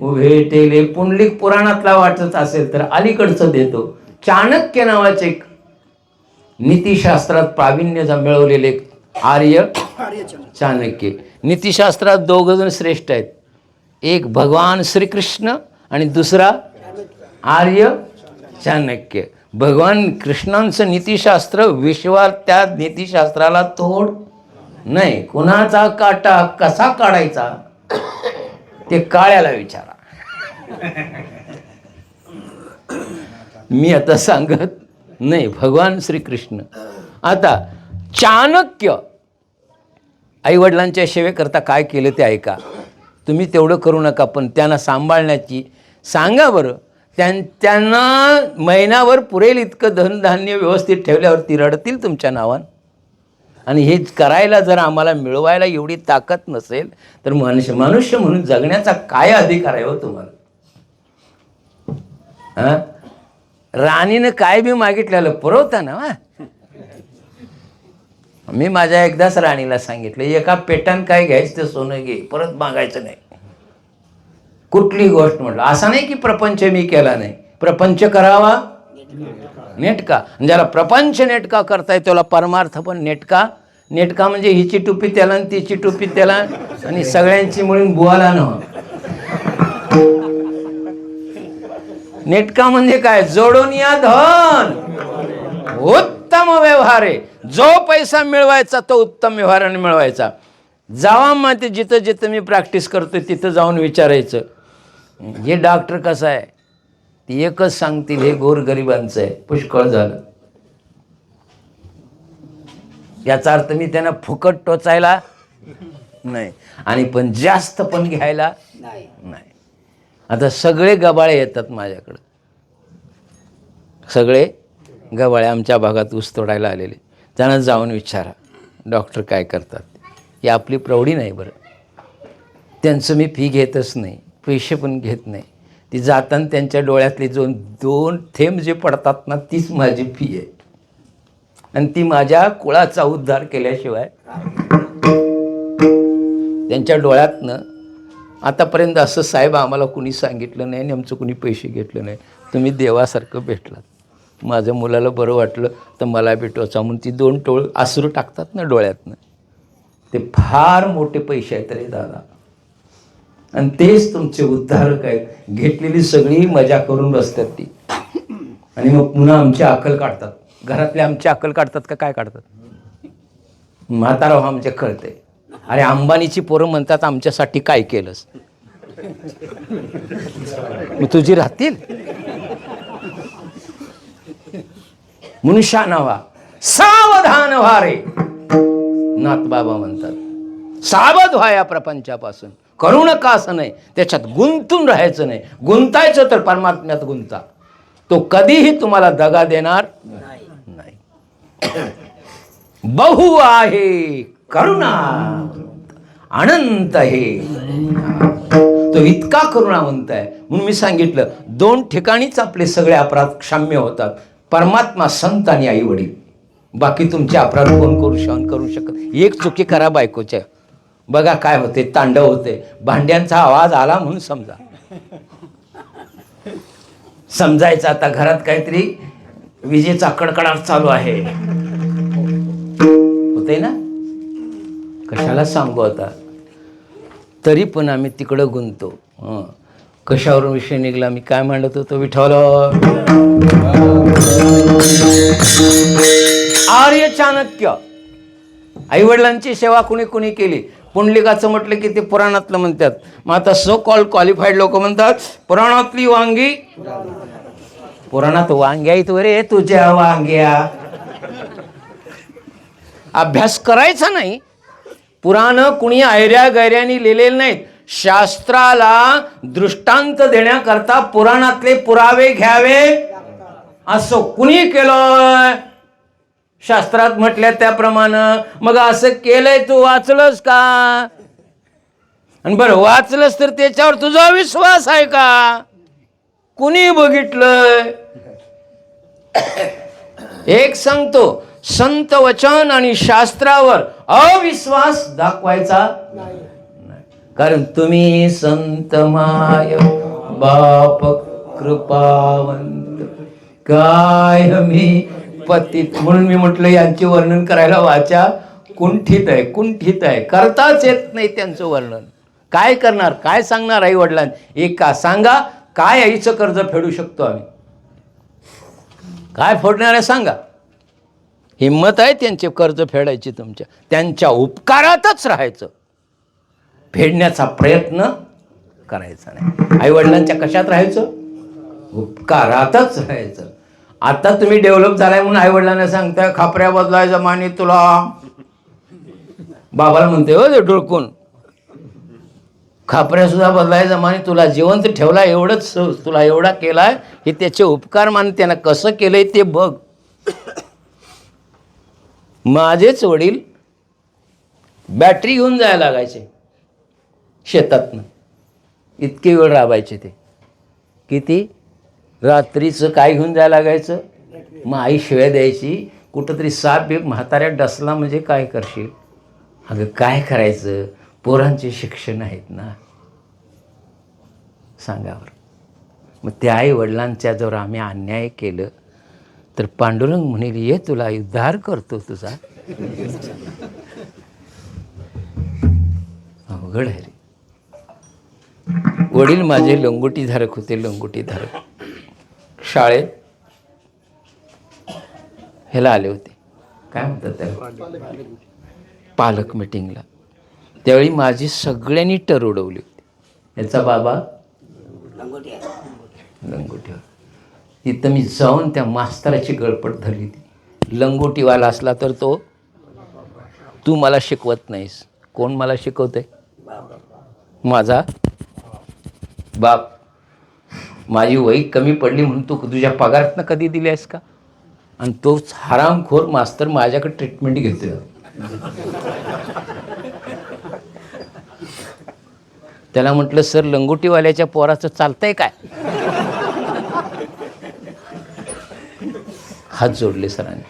उभे टेले. पुंडलिक पुराणातला वाटत असेल तर अलीकडचं देतो. चाणक्य नावाचे नीतिशास्त्रात प्रावीण्य मिळवलेले आर्य चाणक्य. नीतिशास्त्रात 2 जण श्रेष्ठ आहेत. एक भगवान श्रीकृष्ण आणि दुसरा आर्य चाणक्य. भगवान कृष्णांचं नीतिशास्त्र विश्वात, त्या नीतिशास्त्राला तोड नाही. कुणाचा काटा कसा काढायचा ते काळ्याला विचारा. मी आता सांगत नाही. भगवान श्रीकृष्ण. आता चाणक्य आईवडिलांच्या सेवेकरता काय केलं ते ऐका. तुम्ही तेवढं करू नका, पण त्यांना सांभाळण्याची सांगा बरं. त्यांना महिनाभर पुरेल इतकं धनधान्य व्यवस्थित ठेवल्यावर ती रडतील तुमच्या नावानं. आणि हे करायला जर आम्हाला मिळवायला एवढी ताकद नसेल तर मनुष्य म्हणून जगण्याचा काय अधिकार आहे हो तुम्हाला? हां, राणीनं काय बी मागितलेलं पुरवता ना. मी माझ्या एकदाच राणीला सांगितलं, एका पेटान काय घ्यायचं ते सोनं घे, परत मागायचं नाही. कुठली गोष्ट म्हटलं. असं नाही की प्रपंच मी केला नाही, प्रपंच करावा नेटका. ज्याला प्रपंच नेटका करताय त्याला परमार्थ पण नेटका. नेटका म्हणजे हिची टोपी त्याला आणि तिची टोपी त्याला आणि सगळ्यांची मिळून बुवाला न. नेटका म्हणजे काय? जोडून या धन. उत्तम व्यवहार आहे. जो पैसा मिळवायचा तो उत्तम व्यवहाराने मिळवायचा. जावा मग ते जिथं जिथं मी प्रॅक्टिस करतो तिथं जाऊन विचारायचं, हे डॉक्टर कसं आहे? ती एकच सांगतील, हे गोरगरिबांचं आहे. पुष्कळ झालं. याचा अर्थ मी त्यांना फुकट टोचायला नाही आणि पण जास्त पण घ्यायला नाही. आता सगळे गबाळे येतात माझ्याकडं, सगळे गबाळे आमच्या भागात ऊस तोडायला आलेले. त्यांना जाऊन विचारा डॉक्टर काय करतात. ही आपली प्रौढी नाही बरं. त्यांचं मी फी घेतच नाही, पैसे पण घेत नाही. ती जाताना त्यांच्या डोळ्यातले 2 थेंब जे पडतात ना, तीच माझी फी आहे. आणि ती माझ्या कुळाचा उद्धार केल्याशिवाय त्यांच्या डोळ्यातनं आतापर्यंत असं साहेब आम्हाला कुणी सांगितलं नाही आणि आमचं कुणी पैसे घेतलं नाही. तुम्ही देवासारखं भेटलात. माझ्या मुलाला बरं वाटलं तर मला भेटवायचं म्हणून ती 2 टोळ आसरू टाकतात ना डोळ्यातनं. ते फार मोठे पैसे आहेत रे दादा. आणि तेच तुमचे उद्धारक आहेत. घेतलेली सगळी मजा करून बसतात ती आणि मग पुन्हा आमची अक्कल काढतात. घरातले आमची अक्कल काढतात का काय काढतात? म्हातारा आमचे कळते. अरे अंबानीची पोरं म्हणतात आमच्यासाठी काय केलंस? मग तुझी राहतील म्हणून शानावा सावधान व्हा रे. नाथ बाबा म्हणतात सावध व्हा या प्रपंचापासून. करू नका असं नाही, त्याच्यात गुंतून राहायचं नाही. गुंतायचं तर परमात्म्यात गुंता. तो कधीही तुम्हाला दगा देणार नाही. बहु आहे करुणा अनंत आहे. तो इतका करुणावंत आहे. म्हणून मी सांगितलं 2 ठिकाणीच आपले सगळे अपराध क्षम्य होतात. परमात्मा, संत आणि आई वडील. बाकी तुमचे अपराध कोण करू शकत. एक चुकी करा बायकोच्या, बघा काय होते, तांडव होते. भांड्यांचा आवाज आला म्हणून समजायचं आता घरात काहीतरी विजेचा कडकडाट चालू आहे. होते ना, कशाला सांगू आता. तरी पण आम्ही तिकडं गुंतो. कशावरून विषय निघाला, मी काय मांडत होतो, विठ्ठल आर्य चाणक्य, आईवडिलांची सेवा कुणी कुणी केली. पुंडलिकाचं म्हटलं की ते पुराणातलं म्हणतात. मग आता सो कॉल क्वालिफाईड लोक म्हणतात पुराणातली वांगी, पुराणात वांग्या आहेत रे तुझ्या वांग्या. अभ्यास करायचा नाही. पुराण कुणी ऐऱ्या गैऱ्यानी लिहिलेलं नाहीत. शास्त्राला दृष्टांत देण्याकरता पुराणातले पुरावे घ्यावे असं कुणी केलं, शास्त्रात म्हटल्या त्याप्रमाणे. मग असं केलंय, तू वाचलंस का? आणि बरं वाचलंस तर त्याच्यावर तुझा विश्वास आहे का? कुणी बघितलंय? एक सांगतो, संत वचन आणि शास्त्रावर अविश्वास दाखवायचा नाही. कारण तुम्ही संत माय बाप कृपावंत काय मी पतित. म्हणून मी म्हटलं यांचे वर्णन करायला वाचा कुंठित आहे, कुंठित आहे. करताच येत नाही त्यांचं वर्णन. काय करणार, काय सांगणार आई वडिलांना? एक का सांगा, काय आईचं कर्ज फेडू शकतो आम्ही? काय फोडणार आहे सांगा? हिंमत आहे त्यांचे कर्ज फेडायची तुमच्या? त्यांच्या उपकारातच राहायचं, फेडण्याचा प्रयत्न करायचा नाही. आई वडिलांच्या कशात राहायचं? उपकारातच राहायचं. आता तुम्ही डेव्हलप झालाय म्हणून आई वडिलांना सांगताय खापऱ्या बदलायचा माने तुला. बाबाला म्हणते हो ते डोळकून, खापऱ्या सुद्धा बदलायचा माने तुला. जिवंत ठेवला एवढंच, तुला एवढा केलाय, हे त्याचे उपकार मान. त्यानं कसं केलंय ते बघ. माझेच वडील बॅटरी घेऊन जायला लागायचे शेतातनं, इतके वेळ राबायचे ते. किती रात्रीचं काय घेऊन जायला लागायचं? मग आई शिव्या द्यायची, कुठंतरी साप बीप म्हाताऱ्यात डसला म्हणजे काय करशील? अगं काय करायचं, पोरांचे शिक्षण आहेत ना, सांगावर. मग त्या आई वडिलांच्या जर आम्ही अन्याय केलं तर पांडुरंग म्हणेल ये तुला उद्धार करतो तुझा. अवघड आहे रे. वडील माझे लंगोटीधारक होते, लंगोटीधारक. शाळेत ह्याला आले होते, काय म्हणतात त्याला, पालक मिटिंगला. त्यावेळी माझी सगळ्यांनी टर उडवली होती. याचा बाबा लंगोटीवर. तिथं मी जाऊन त्या मास्तराची गळपट धरली. ती लंगोटीवाला असला तर तो, तू मला शिकवत नाहीस. कोण मला शिकवतंय? माझा बाप. माझी वही कमी पडली म्हणून तू तुझ्या पगारातनं कधी दिली आहेस का? आणि तोच हरामखोर मास्तर माझ्याकडे ट्रीटमेंट घेतोय. त्याला म्हटलं सर लंगोटीवाल्याच्या पोराचं चालतंय काय? हात जोडले सरांनी,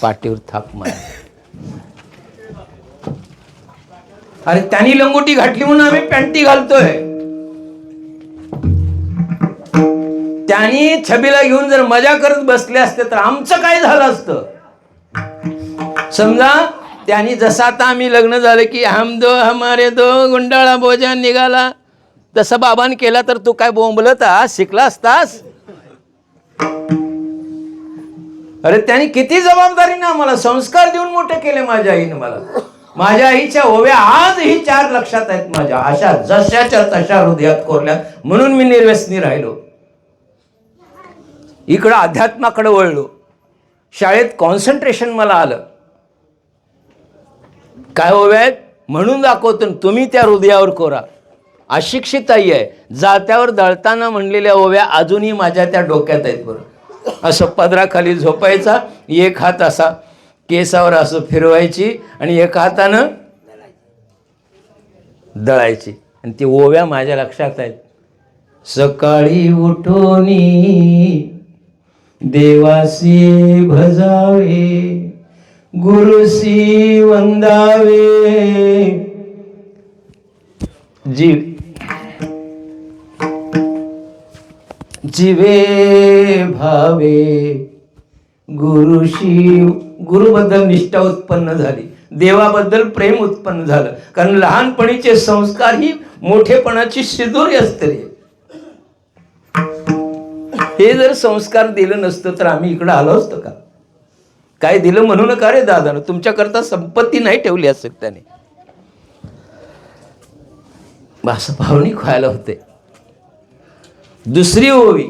पाठीवर थाप मारली. अरे त्यांनी लंगोटी घातली म्हणून आम्ही पॅन्टी घालतोय. त्यांनी छबीला घेऊन जर मजा करत बसले असते तर आमचं काय झालं असतं? समजा त्यांनी जसं आता आम्ही लग्न झालं की हम दो हमारे दो गुंडाळा बोजा निघाला, तसं बाबांनी केला तर तू काय बोंबलता शिकला असतास? अरे त्यांनी किती जबाबदारीने आम्हाला संस्कार देऊन मोठे केले. माझ्या आईने मला, माझ्या आईच्या ओव्या आजही 4 लक्षात आहेत माझ्या. अशा जशाच्या तशा हृदयात कोरल्या. म्हणून मी निर्व्यसनी राहिलो, इकडं अध्यात्माकडे वळलो. शाळेत कॉन्सन्ट्रेशन मला आलं. काय ओव्या आहेत म्हणून दाखवतो, तुम्ही त्या हृदयावर कोरा. अशिक्षित आई आहे, जात्यावर दळताना म्हणलेल्या ओव्या अजूनही माझ्या त्या डोक्यात आहेत. बरं, असं पदराखाली झोपायचा, एक हात असा केसावर असं फिरवायची आणि एका हातानं दळायची. आणि ती ओव्या माझ्या लक्षात आहेत. सकाळी उठोनी देवासी भजावे, गुरुसी वंदावे, जीवे भावे. गुरुबद्दल निष्ठा उत्पन्न झाली, देवाबद्दल प्रेम उत्पन्न झालं. कारण लहानपणीचे संस्कार ही मोठेपणाची शिदोरी असते. हे जर संस्कार दिलं नसतं तर आम्ही इकडं आलो असतो का? काय दिलं म्हणू नका रे दादानं, तुमच्याकरता संपत्ती नाही ठेवली असेल त्याने. असं भावनिक व्हायला होते. दुसरी ओवी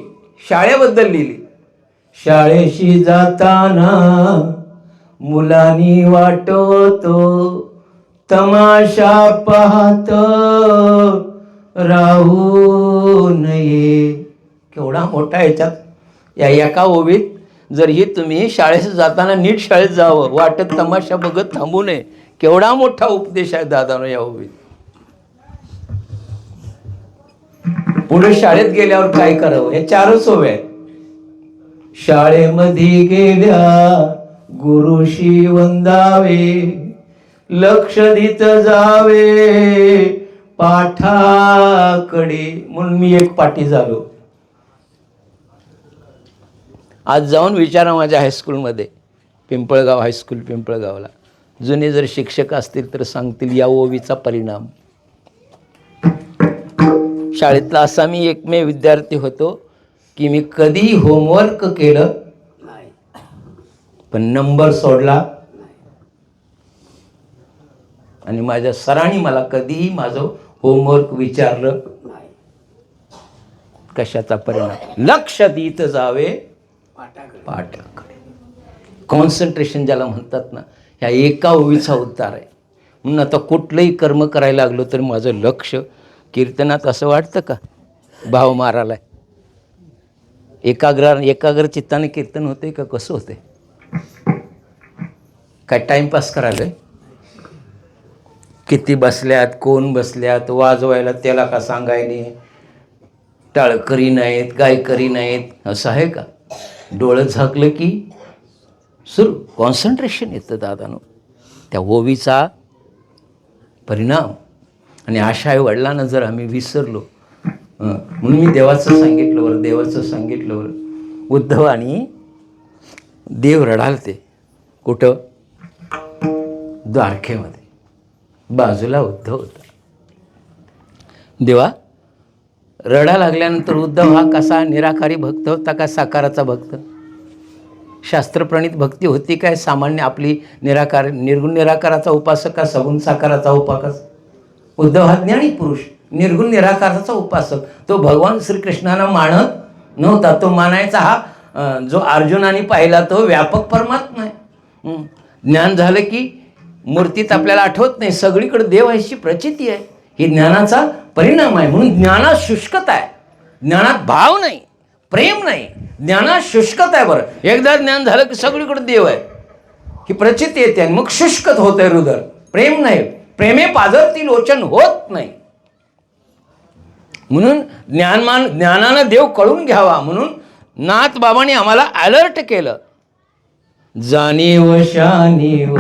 शाळेबद्दल लिहिली. शाळेशी जाताना मुलांनी वाटतो तमाशा पाहत राहू नये. केवढा मोठा याच्यात या एका ओवीत जर ही तुम्ही शाळेत जाताना नीट शाळेत जावं, वाटत तमाशा बघत थांबू नये, केवढा मोठा उपदेश आहे दादानो या ओवीत. पुढे शाळेत गेल्यावर काय करावं हे 4च ओव्या आहेत. शाळेमध्ये गेल्या गुरुशी वंदावे, लक्ष देत जावे पाठाकडे. म्हणून मी एक पाठी झालो. आज जाऊन विचारा माझ्या हायस्कूलमध्ये, पिंपळगाव हायस्कूल पिंपळगावला, जुने जर शिक्षक असतील तर सांगतील या ओवीचा परिणाम. शाळेतला असा मी एकमेव विद्यार्थी होतो की मी कधी होमवर्क केलं पण नंबर सोडला, आणि माझ्या सरांनी मला कधीही माझं होमवर्क विचारलं. कशाचा परिणाम? लक्ष देत जावे पाठाकडे. कॉन्सन्ट्रेशन ज्याला म्हणतात ना, ह्या एका ओवीचा उद्धार आहे. म्हणून आता कुठलंही कर्म करायला लागलो तर माझं लक्ष कीर्तनात असं वाटतं का भाव मारायला एकाग्र चित्ताने कीर्तन होते का कसं होते? काय टाइमपास करायला? किती बसल्यात, कोण बसल्यात, वाजवायला त्याला का सांगायने, टाळकरी नाहीत, गायकरी नाहीत, असं आहे का? डोळं झाकलं की सुरू कॉन्सन्ट्रेशन येतं दादानो. त्या ओवीचा परिणाम. आणि अशा आई वडिलांना जर आम्ही विसरलो, म्हणून मी देवाचं सांगितलं बरं. उद्धव आणि देव रडालते. कुठं? द्वारकेमध्ये. बाजूला उद्धव होता. देवा रडा लागल्यानंतर उद्धव हा कसा निराकारी भक्त होता का साकाराचा भक्त? शास्त्रप्रणित भक्ती होती काय सामान्य आपली निर्गुण निराकाराचा उपासक का सगुण साकाराचा उपासक? उद्धव हा ज्ञानी पुरुष, निर्गुण निराकाराचा उपासक. तो भगवान श्रीकृष्णांना मानत नव्हता. तो मानायचा हा जो अर्जुनाने पाहिला तो व्यापक परमात्मा आहे. ज्ञान झालं की मूर्तीत आपल्याला आठवत नाही, सगळीकडे देव अशी प्रचिती आहे. ही ज्ञानाचा परिणाम आहे. म्हणून ज्ञानात शुष्कता आहे. ज्ञानात भाव नाही, प्रेम नाही, ज्ञानात शुष्कता आहे. बरं, एकदा ज्ञान झालं की सगळीकडे देव आहे ही प्रचिती येते आणि मग शुष्कत होत आहे हृदय. प्रेम नाही, प्रेमे पाजरती लोचन होत नाही. म्हणून ज्ञानानं देव कळून घ्यावा म्हणून नाथ बाबांनी आम्हाला अलर्ट केलं. जाणीव शानीव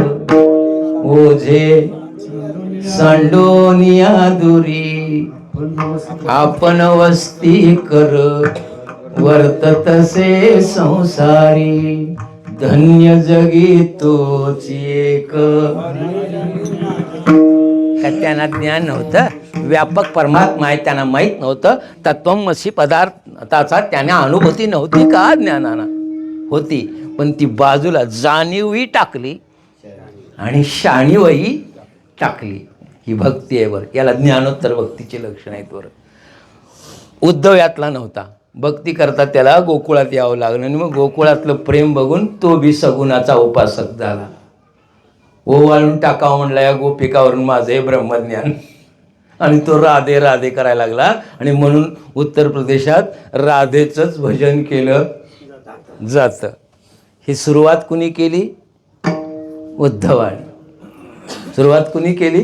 ओझे सांडोनिया दुरी, आपण वस्ती कर वर्ततसे संसारी, धन्य जगी तोच एक. त्यांना ज्ञान नव्हतं, व्यापक परमात्मा आहे त्यांना माहीत नव्हतं. तत्वमसी पदार्थाचा त्यांना अनुभूती नव्हती का? ज्ञानानं होती, पण ती बाजूला जाणीवही टाकली आणि शाणीवही टाकली. ही भक्ती आहे बरं. याला ज्ञानोत्तर भक्तीचे लक्षण आहेत बरं. उद्धव यातला नव्हता. भक्ती करता त्याला गोकुळात यावं लागलं आणि मग गोकुळातलं प्रेम बघून तो बी सगुणाचा उपासक झाला. ओवाळून टाकावं म्हणला या गोपिकावरून माझं हे ब्रह्मज्ञान, आणि तो राधे राधे करायला लागला. आणि म्हणून उत्तर प्रदेशात राधेचंच भजन केलं जातं. ही सुरुवात कुणी केली? उद्धवाने. सुरुवात कुणी केली?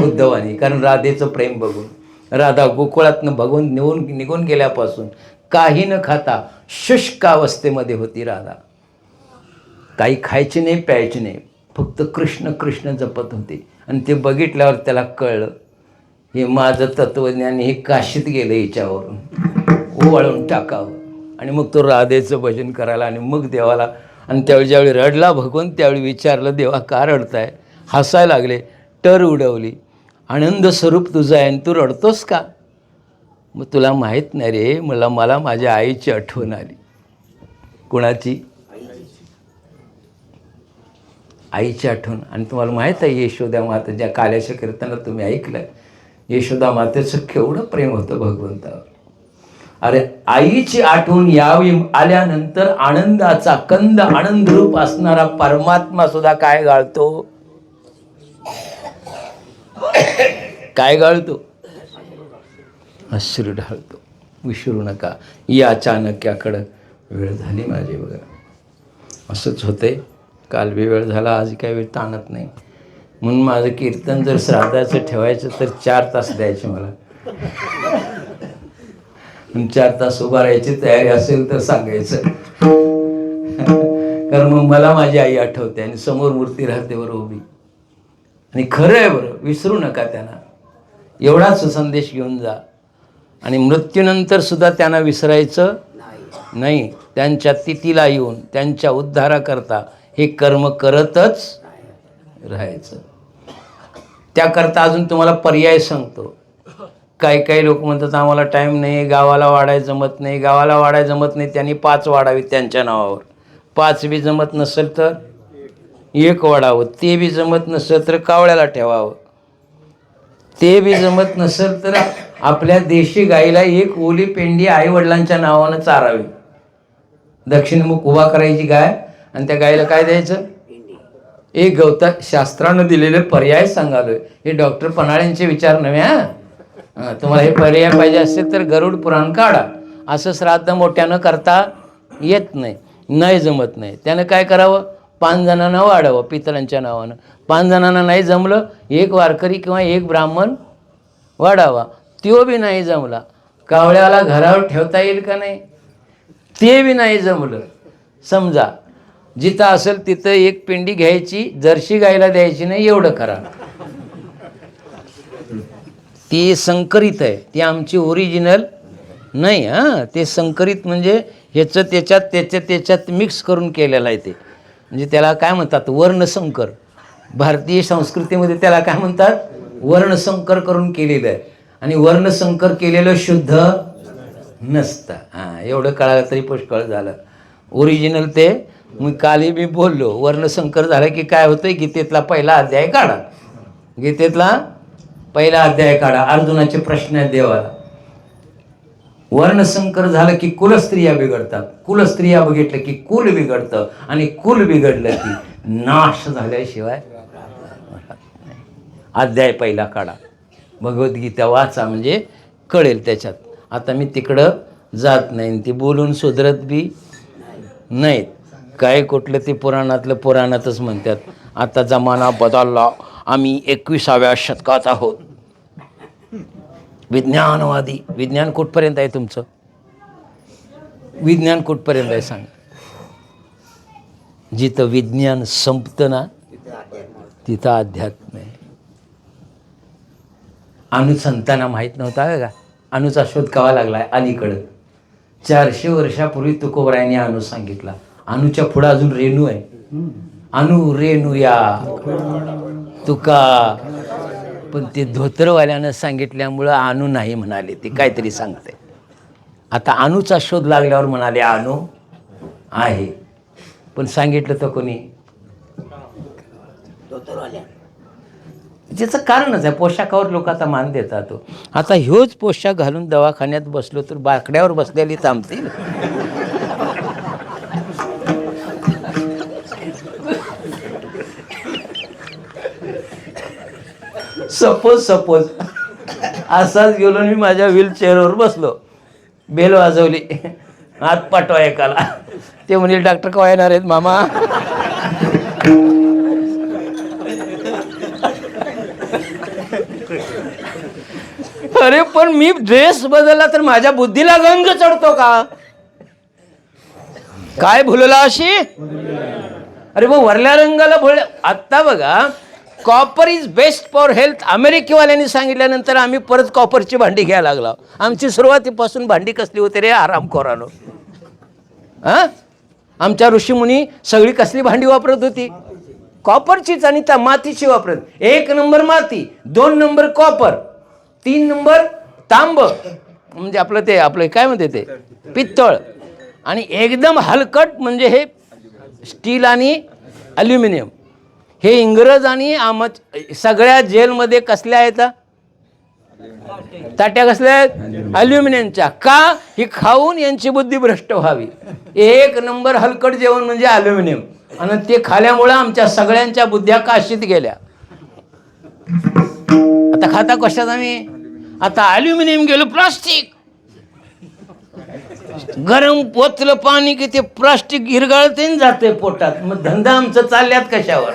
उद्धवाने. कारण राधेचं प्रेम बघून राधा गोकुळातनं भगवून निघून गेल्यापासून काही न खाता शुष्क अवस्थेमध्ये होती राधा. काही खायची नाही, प्यायची नाही, फक्त कृष्ण कृष्ण जपत होते. आणि ते बघितल्यावर त्याला कळलं हे माझं तत्त्वज्ञान हे काशीत गेलं, हिच्यावरून ओवाळून टाकावं. आणि मग तो राधेचं भजन करायला आणि मग देवाला. आणि त्यावेळी ज्यावेळी रडला भगवंत त्यावेळी विचारलं देवा का रडताय? हसायला लागले, टर उडवली. आनंद स्वरूप तुझं आहे आणि तू रडतोस का? मग तुला माहीत नाही रे, मला माझ्या आईची आठवण आली. कुणाची? आईची आठवण. आणि तुम्हाला माहीत आहे यशोदा माता, ज्या काल्याच्या कीर्तनात तुम्ही ऐकलं, यशोदा मातेचं केवढं प्रेम होतं भगवंतावर. अरे आईची आठवण यावी आल्यानंतर आनंदाचा कंद, आनंदरूप असणारा परमात्मा सुद्धा काय गाळतो? काय गाळतो? अश्रू ढाळतो. विसरू नका. या अचानक्याकडं वेळ झाली माझी बघा. असंच होते. काल बी वेळ झाला, आज काही वेळ ताणत नाही. म्हणून माझं कीर्तन जर श्राद्धाचं ठेवायचं तर 4 तास द्यायचे मला. 4 तास उभा राहायची तयारी असेल तर सांगायचं. कारण मग मला माझी आई आठवते आणि समोर मूर्ती राहते बरं उभी. आणि खरं आहे बरं, विसरू नका त्यांना. एवढाच संदेश घेऊन जा. आणि मृत्यूनंतर सुद्धा त्यांना विसरायचं नाही. त्यांच्या तिथीला येऊन त्यांच्या उद्धाराकरता हे कर्म करतच राहायचं. त्याकरता अजून तुम्हाला पर्याय सांगतो. काही लोक म्हणतात आम्हाला टाईम नाही, गावाला वाढाय जमत नाही. गावाला वाढाय जमत नाही, त्यांनी 5 वाढावीत त्यांच्या नावावर. 5 बी जमत नसेल तर 1 वाढावं. ते बी जमत नसेल तर कावळ्याला ठेवावं. ते बी जमत नसेल तर आपल्या देशी गाईला 1 ओली पेंडी आईवडिलांच्या नावानं चारावी. दक्षिणमुख उभा करायची गाय आणि त्या गायीला काय द्यायचं? एक गवता. शास्त्रानं दिलेले पर्याय सांगालोय. हे डॉक्टर पन्हाळ्यांचे विचार नव्हे. तुम्हाला हे पर्याय पाहिजे असेल तर गरुड पुराण काढा. असं श्राद्ध मोठ्यानं करता येत नाही, नाही जमत नाही. त्यानं काय करावं? 5 जणांना वाढावं पितरांच्या नावानं. 5 जणांना नाही जमलं, 1 वारकरी किंवा 1 ब्राह्मण वाढावा. तो बी नाही जमला, कावळ्याला घरावर ठेवता येईल का नाही? ते बी नाही जमलं. समजा जिथं असेल तिथं 1 पेंडी घ्यायची, जर्शी गायला द्यायची नाही, एवढं करा. ती संकरित आहे, ती आमची ओरिजिनल नाही. ते संकरित म्हणजे ह्याचं त्याच्यात मिक्स करून केलेलं आहे. ते म्हणजे त्याला काय म्हणतात? वर्णसंकर. भारतीय संस्कृतीमध्ये त्याला काय म्हणतात? वर्णसंकर करून केलेलं आहे. आणि वर्णसंकर केलेलं शुद्ध नसतं. एवढं कळालं तरी पुष्कळ झालं. ओरिजिनल ते. मी कालही मी बोललो, वर्णसंकर झालं की काय होतं? गीतेतला पहिला अध्याय काढा. गीतेतला पहिला अध्याय काढा. अर्जुनाचे प्रश्न आहेत देवाला. वर्णसंकर झालं की कुलस्त्रिया बिघडतात. कुलस्त्रिया बघितलं की कुल बिघडतं. आणि कुल बिघडलं की नाश झाल्याशिवाय अध्याय पहिला काढा. भगवद्गीता वाचा म्हणजे कळेल त्याच्यात. आता मी तिकडं जात नाही. ती बोलून सुधरत बी नाहीत. काय कुठलं ते पुराणातलं पुराणातच म्हणतात. आता जमाना बदलला, आम्ही 21व्या शतकात आहोत. विज्ञानवादी. विज्ञान कुठपर्यंत आहे तुमचं? विज्ञान कुठपर्यंत आहे सांग? जिथं विज्ञान संपतं ना तिथं अध्यात्म आहे. अणू संतांना माहीत नव्हता का? अणूचा शोध कवा लागलाय? अलीकडं 400 वर्षापूर्वी तुकोबरायांनी अणू सांगितला. अणूच्या पुढं अजून रेणू आहे. अणू रेणू या तुका. पण ते धोतरवाल्यानं सांगितल्यामुळं अणू नाही म्हणाले, ते काहीतरी सांगते. आता अणूचा शोध लागल्यावर म्हणाले अणू आहे. पण सांगितलं तर कोणी? ज्याचं कारणच आहे. पोशाखावर लोक आता मान देतात. आता ह्योच पोशाख घालून दवाखान्यात बसलो तर बाकड्यावर बसलेली थांबतील. सपोज असाच गेलो मी माझ्या व्हीलचेअरवर बसलो, बेल वाजवली, हात पाठवा एकाला. ते म्हणेल डॉक्टर केव्हा येणार आहेत मामा? अरे पण मी ड्रेस बदलला तर माझ्या बुद्धीला गंग चढतो का? काय भुलला अशी? अरे मग वरल्या रंगाला भुल. आत्ता बघा, copper is best for health अमेरिकेवाल्यांनी सांगितल्यानंतर आम्ही परत कॉपरची भांडी घ्यायला लागलो. आमची सुरुवातीपासून भांडी कसली होती रे आरामखोरानो? आमच्या ऋषीमुनी सगळी कसली भांडी वापरत होती? कॉपरचीच. आणि त्या मातीची वापरत. 1 नंबर माती, 2 नंबर कॉपर, 3 नंबर तांब, म्हणजे आपलं काय म्हणते ते पित्तळ, आणि एकदम हलकट म्हणजे हे स्टील आणि ॲल्युमिनियम. हे इंग्रज आणि सगळ्या जेलमध्ये कसल्या आहेत, ताट्या कसल्या आहेत, ॲल्युमिनियमच्या. का? ही खाऊन यांची बुद्धी भ्रष्ट व्हावी. एक नंबर हलकट जेवण म्हणजे ॲल्युमिनियम, आणि ते खाल्यामुळं आमच्या सगळ्यांच्या बुद्ध्या काशीत गेल्या. आता खाता कशात आम्ही? आता ॲल्युमिनियम गेलं, प्लास्टिक. गरम पोचलं पाणी की ते प्लास्टिक हिरगाळते जाते पोटात. मग धंदा आमचं चालल्यात कशावर?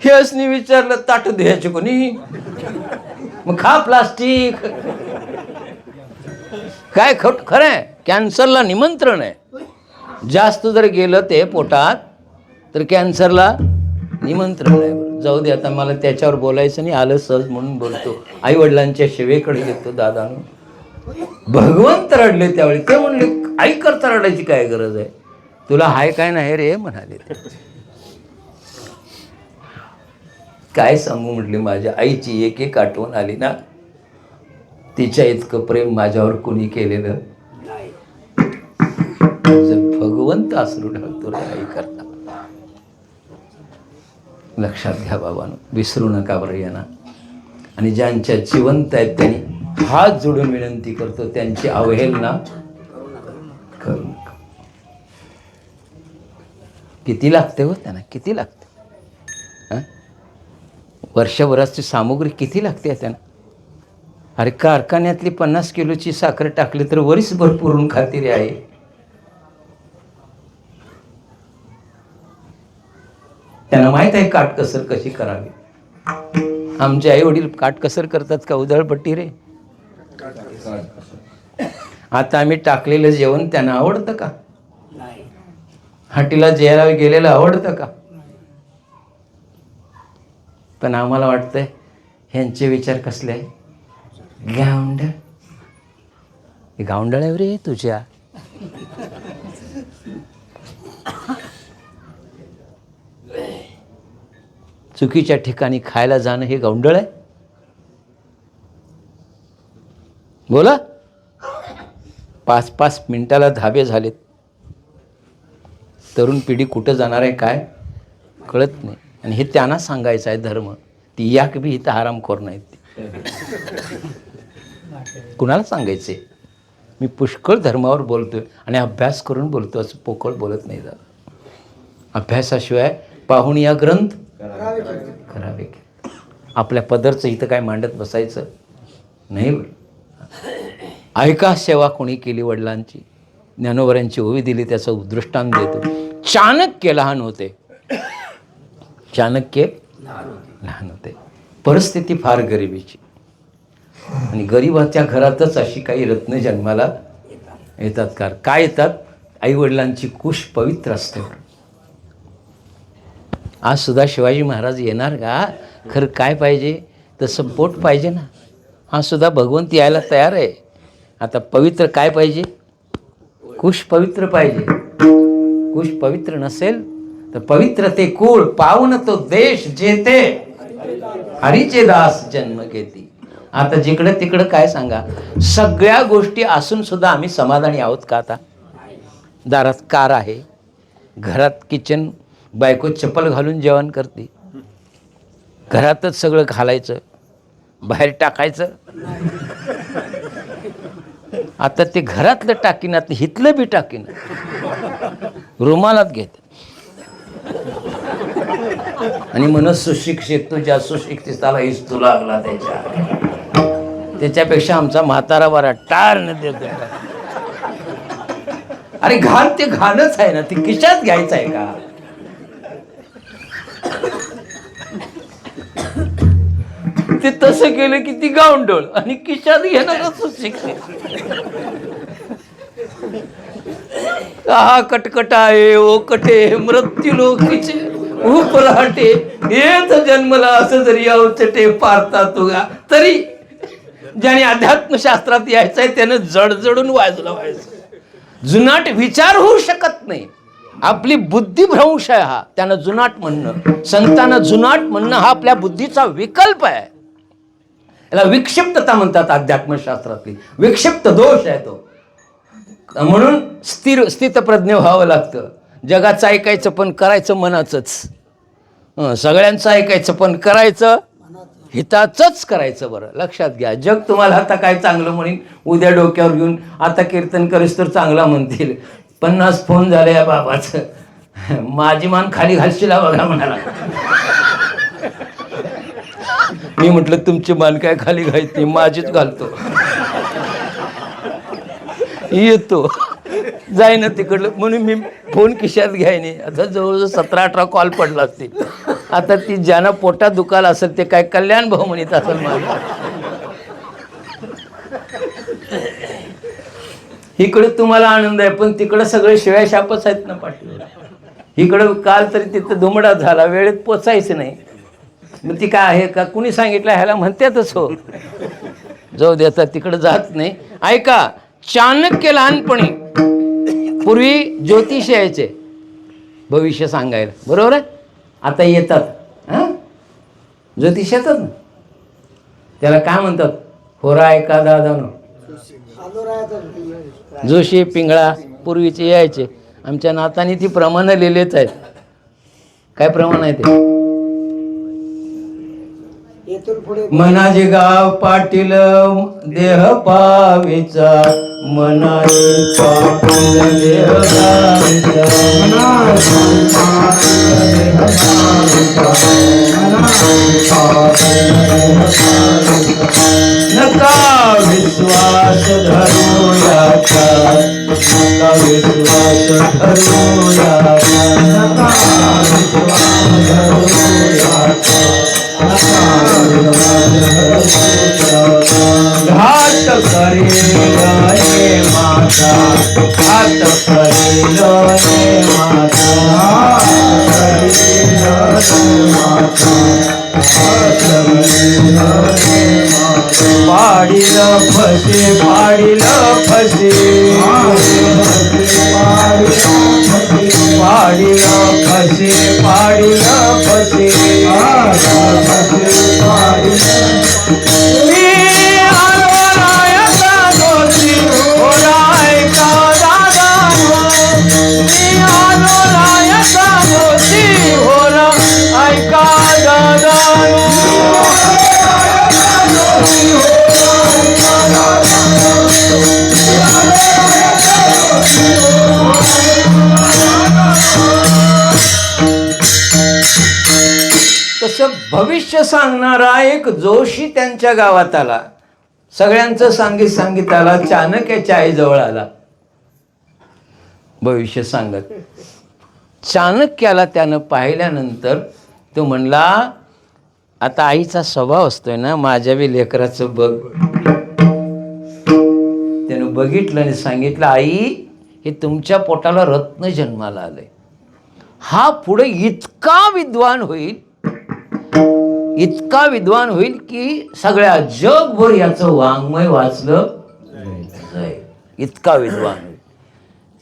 हेच विचारलं ताट द्यायचे कोणी, मग खा प्लास्टिक. काय खरं आहे, कॅन्सरला निमंत्रण आहे. जास्त जर गेलं ते पोटात तर कॅन्सरला निमंत्रण आहे. जाऊ दे, आता मला त्याच्यावर बोलायचं नाही, आलं सहज म्हणून बोलतो. आई वडिलांच्या सेवेकडे येतो. दादानं भगवंत रडले त्यावेळी. ते म्हणले आई करता रडायची काय गरज आहे, तुला हाय काय नाही रे म्हणाले. काय सांगू म्हटले, माझ्या आईची एक एक आठवण आली ना, तिच्या इतकं प्रेम माझ्यावर कोणी केलेलं नाही. भगवंत अश्रू ढाळतो रे आई करता. लक्षात घ्या बाबांनो, विसरू नका बरं यांना. आणि ज्यांच्या जिवंत आहेत त्यांनी हात जोडून विनंती करतो, त्यांची अवहेलना करू नका. किती लागते हो त्यांना, किती लागते? वर्षभराची सामुग्री किती लागते त्यांना? अरे कारखान्यातली 50 किलोची साखर टाकली तर वरीसभर पुरून खाते रे आहे. त्यांना माहीत आहे काटकसर कशी करावी. आमचे आई वडील काटकसर करतात का उधळपट्टी रे? आता आम्ही टाकलेलं जेवण त्यांना आवडतं का? हाटीला जेवायला गेलेलं आवडतं का? पण आम्हाला वाटतंय ह्यांचे विचार कसले आहे, गावंढळ. गावंढळ आहे रे तुझ्या. चुकीच्या ठिकाणी खायला जाणं हे गावंढळ आहे? बोला. 5-5 मिनिटाला धाबे झालेत. तरुण पिढी कुठं जाणार आहे काय कळत नाही. आणि हे त्यांना सांगायचं आहे धर्म. ती याक बी इथं हरामखोर नाहीत. कुणाला सांगायचे? मी पुष्कळ धर्मावर बोलतोय आणि अभ्यास करून बोलतो, असं पोकळ बोलत नाही. अभ्यासाशिवाय पाहून या ग्रंथ करावे. आपल्या पदरचं इथं काय मांडत बसायचं नाही. ऐका, सेवा कोणी केली वडिलांची, ज्ञानोबरांची ओवी दिली, त्याचं दृष्टांत देतो. चाणक्य लहान होते, चाणक्य लहान होते. परिस्थिती फार गरिबीची, आणि गरिबाच्या घरातच अशी काही रत्न जन्माला येतात. काय येतात? आई वडिलांची कुश पवित्र असते. आज सुद्धा शिवाजी महाराज येणार का? खरं काय पाहिजे? तसं पोट पाहिजे ना. हा सुद्धा भगवंत यायला तयार आहे. आता पवित्र काय पाहिजे? कुश पवित्र पाहिजे. कुश पवित्र नसेल तर पवित्र ते कुळ पावून तो देश जेते हरीचे दास जन्म घेती. आता जिकडं तिकडं काय सांगा, सगळ्या गोष्टी असून सुद्धा आम्ही समाधानी आहोत का? आता दारात कार आहे, घरात किचन, बायको चप्पल घालून जेवण करते, घरातच सगळं घालायचं, बाहेर टाकायचं. आता ते घरातलं टाकीन, आता हितलं बी टाकीन, रुमालात घेत. आणि म्हणून सुशिक्षित, तुझ्या सुशिक्षिताला हिस्तू लागला त्याच्यापेक्षा आमचा म्हातारा बरा टार न देतो. अरे घाण ते घाणच आहे ना, ती खिशात घ्यायचं आहे का? ते तसं केलं की ती गावंढळ, आणि खिशात घेणार सुशिक्षित. हा कटकट आहे ओ कटे मृत्यू लोकीचे उपराटे येत जन्मला असं जरी अवचटे पारता तुगा. तरी ज्याने अध्यात्मशास्त्रात यायचंय त्यानं जडजडून वाजलं व्हायचं. जुनाट विचार होऊ शकत नाही. आपली बुद्धिभ्रंश आहे हा, त्यानं जुनाट म्हणणं, संतांना जुनाट म्हणणं हा आपल्या बुद्धीचा विकल्प आहे. याला विक्षिप्तता म्हणतात अध्यात्मशास्त्रातली, विक्षिप्त दोष आहे तो. म्हणून स्थितप्रज्ञ व्हावं लागतं. जगाचं ऐकायचं पण करायचं मनाचंच, सगळ्यांचं ऐकायचं पण करायचं हिताचंच करायचं. बरं लक्षात घ्या, जग तुम्हाला आता काय चांगलं म्हणेन, उद्या डोक्यावर घेऊन आता कीर्तन करीस तर चांगला म्हणतील. 50 फोन झाले या बाबाचं, माझी मान खाली घालशीला बघा म्हणाला. मी म्हटलं तुमची मान काय खाली घालते, माझीच घालतो. येतो जाय ना तिकडलं म्हणून मी फोन खिशात घ्यायने. आता जवळजवळ 17-18 कॉल पडला असतील. आता ती ज्यांना पोटात दुखायला असेल ते काय कल्याण भाऊ म्हणत असेल मला. इकडे तुम्हाला आनंद आहे पण तिकडं सगळे शिव्या शापच आहेत ना पाठीवर. इकडं काल तरी तिथं दुमडा झाला, वेळेत पोचायचं नाही. मग ती काय आहे का, कुणी सांगितलं ह्याला म्हणतातच हो, जाऊ दे आता तिकडं जात नाही. ऐका, चाणक्य लहानपणी पूर्वी ज्योतिष यायचे भविष्य सांगायला, बरोबर आहे. आता येतात ज्योतिष येतात ना, त्याला काय म्हणतात, होरा ऐका दादानो. जोशी पिंगळा पूर्वीचे यायचे. आमच्या नातानी ती प्रमाणं लिहिलेच आहेत. काय प्रमाण आहे ते, मनाचे गाव पाटील देह पावीचा, मनाचे पाटील देह पावीचा, नका विश्वास धरूयाचा, नका विश्वास धरूयाचा, नका विश्वास घाट करेल रे माता, घाट करेल रे माता, पाडील फसे, पाडील फसे, पाडील फसे, पाडील फसे, मी आलो रायाचा दोषी, हो रायका दादानो, मी आलो रायाचा दोषी, हो रायका दादानो. तसं भविष्य सांगणारा एक जोशी त्यांच्या गावात आला. सगळ्यांचं सांगित आला. चाणक्याच्या आईजवळ आला भविष्य सांगत. चाणक्याला त्यानं पाहिल्यानंतर तो म्हणला, आता आईचा स्वभाव असतोय ना, माझ्या बी लेकराचं बघ. त्यानं बघितलं आणि सांगितलं, आई हे तुमच्या पोटाला रत्न जन्माला आलंय. हा पुढे इतका विद्वान होईल, इतका विद्वान होईल की सगळ्या जगभर याचं वाङ्मय वाचलं जाईल, इतका विद्वान होईल.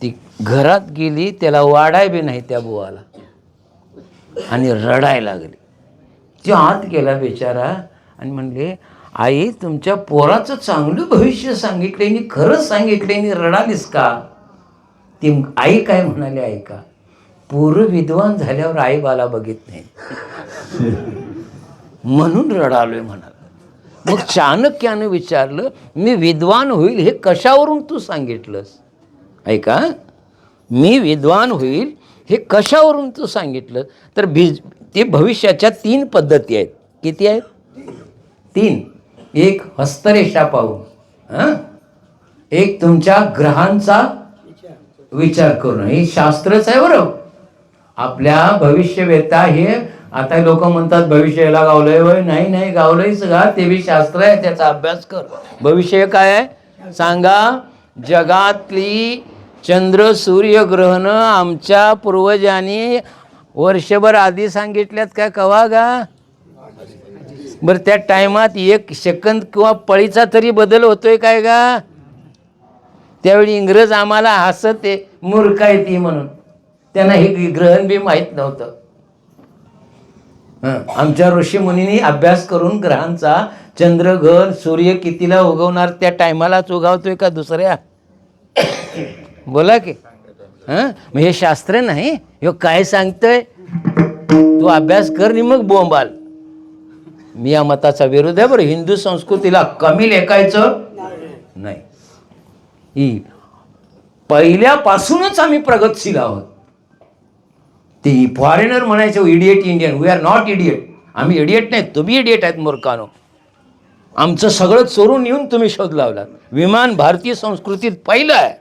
ती घरात गेली, त्याला वाढाय बी नाही त्या बुवाला, आणि रडायला लागली. ती आत गेला बिचारा आणि म्हणले, आई तुमच्या पोराचं चांगलं भविष्य सांगितले आणि खरंच सांगितले आणि रडालीस का. ती आई काय म्हणाली, ऐका, पोरं विद्वान झाल्यावर आई बाला बघित नाही म्हणून रडालोय म्हणाला. मग चाणक्यानं विचारलं, मी विद्वान होईल हे कशावरून तू सांगितलंस. ऐका, मी विद्वान होईल हे कशावरून तू सांगितलं. तर ते भविष्याच्या 3 पद्धती आहेत. किती आहेत? 3. एक हस्तरेषा पाहून, एक तुमच्या ग्रहांचा विचार करून. हे शास्त्रच आहे बरं. आपल्या भविष्यवेत्ता हे आता लोक म्हणतात भविष्याला गावलंय. वय नाही नाही गावलंयच का, ते बी शास्त्र आहे, त्याचा अभ्यास कर. भविष्य काय आहे सांगा. जगातली चंद्र सूर्य ग्रहण आमच्या पूर्वजांनी वर्षभर आधी सांगितल्यात का, कवा गा. बरं त्या टायमात 1 सेकंद किंवा पळीचा तरी बदल होतोय काय गा. त्यावेळी इंग्रज आम्हाला हसते, मूर्ख आहे ती म्हणून. त्यांना हे ग्रहण बी माहीत नव्हतं. आमच्या ऋषीमुनींनी अभ्यास करून ग्रहांचा चंद्र ग्रहण सूर्य कितीला उगवणार त्या टायमालाच उगवतोय का दुसऱ्या, बोला की. मग हे शास्त्र नाही, हे काय सांगतंय, तू अभ्यास कर आणि मग बोंबाल. मी या मताचा विरोध आहे बरं. हिंदू संस्कृतीला कमी लेखायचं नाही. ही पहिल्यापासूनच आम्ही प्रगतशील आहोत. ते फॉरेनर म्हणायचे idiot Indian, we are not idiot. आम्ही इडियट नाही, तुम्ही इडियट आहेत मूर्खानो. आमचं सगळं चोरून येऊन तुम्ही शोध लावलात. विमान भारतीय संस्कृतीत पहिलं आहे.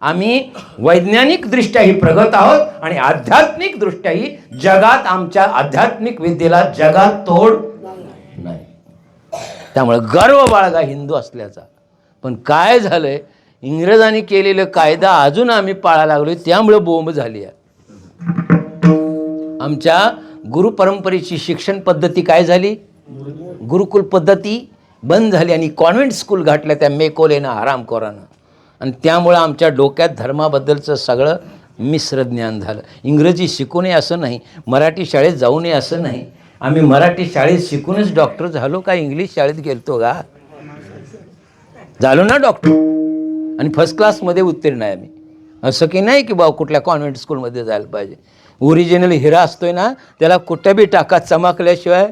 आम्ही वैज्ञानिकदृष्ट्याही प्रगत आहोत आणि आध्यात्मिकदृष्ट्याही जगात आमच्या आध्यात्मिक विद्येला जगात तोड नाही. त्यामुळे गर्व बाळगा हिंदू असल्याचा. पण काय झालंय, इंग्रजांनी केलेलं कायदा अजून आम्ही पाळायला लागलोय, त्यामुळे बोंब झाली आहे. आमच्या गुरु परंपरेची शिक्षण पद्धती काय झाली, गुरुकुल पद्धती बंद झाली आणि कॉन्व्हेंट स्कूल घातल्या त्या मेकोलेनं, हरामखोरानं. आणि त्यामुळं आमच्या डोक्यात धर्माबद्दलचं सगळं मिश्र ज्ञान झालं. इंग्रजी शिकू नये असं नाही, मराठी शाळेत जाऊ नये असं नाही. आम्ही मराठी शाळेत शिकूनच डॉक्टर झालो का इंग्लिश शाळेत गेलतो का? झालो ना डॉक्टर, आणि फर्स्ट क्लासमध्ये उत्तीर्ण आहे आम्ही. असं की नाही की बाबा कुठल्या कॉन्व्हेंट स्कूलमध्ये जायला पाहिजे. ओरिजिनल हिरा असतोय ना, त्याला कुठं बी टाका, चमकल्याशिवाय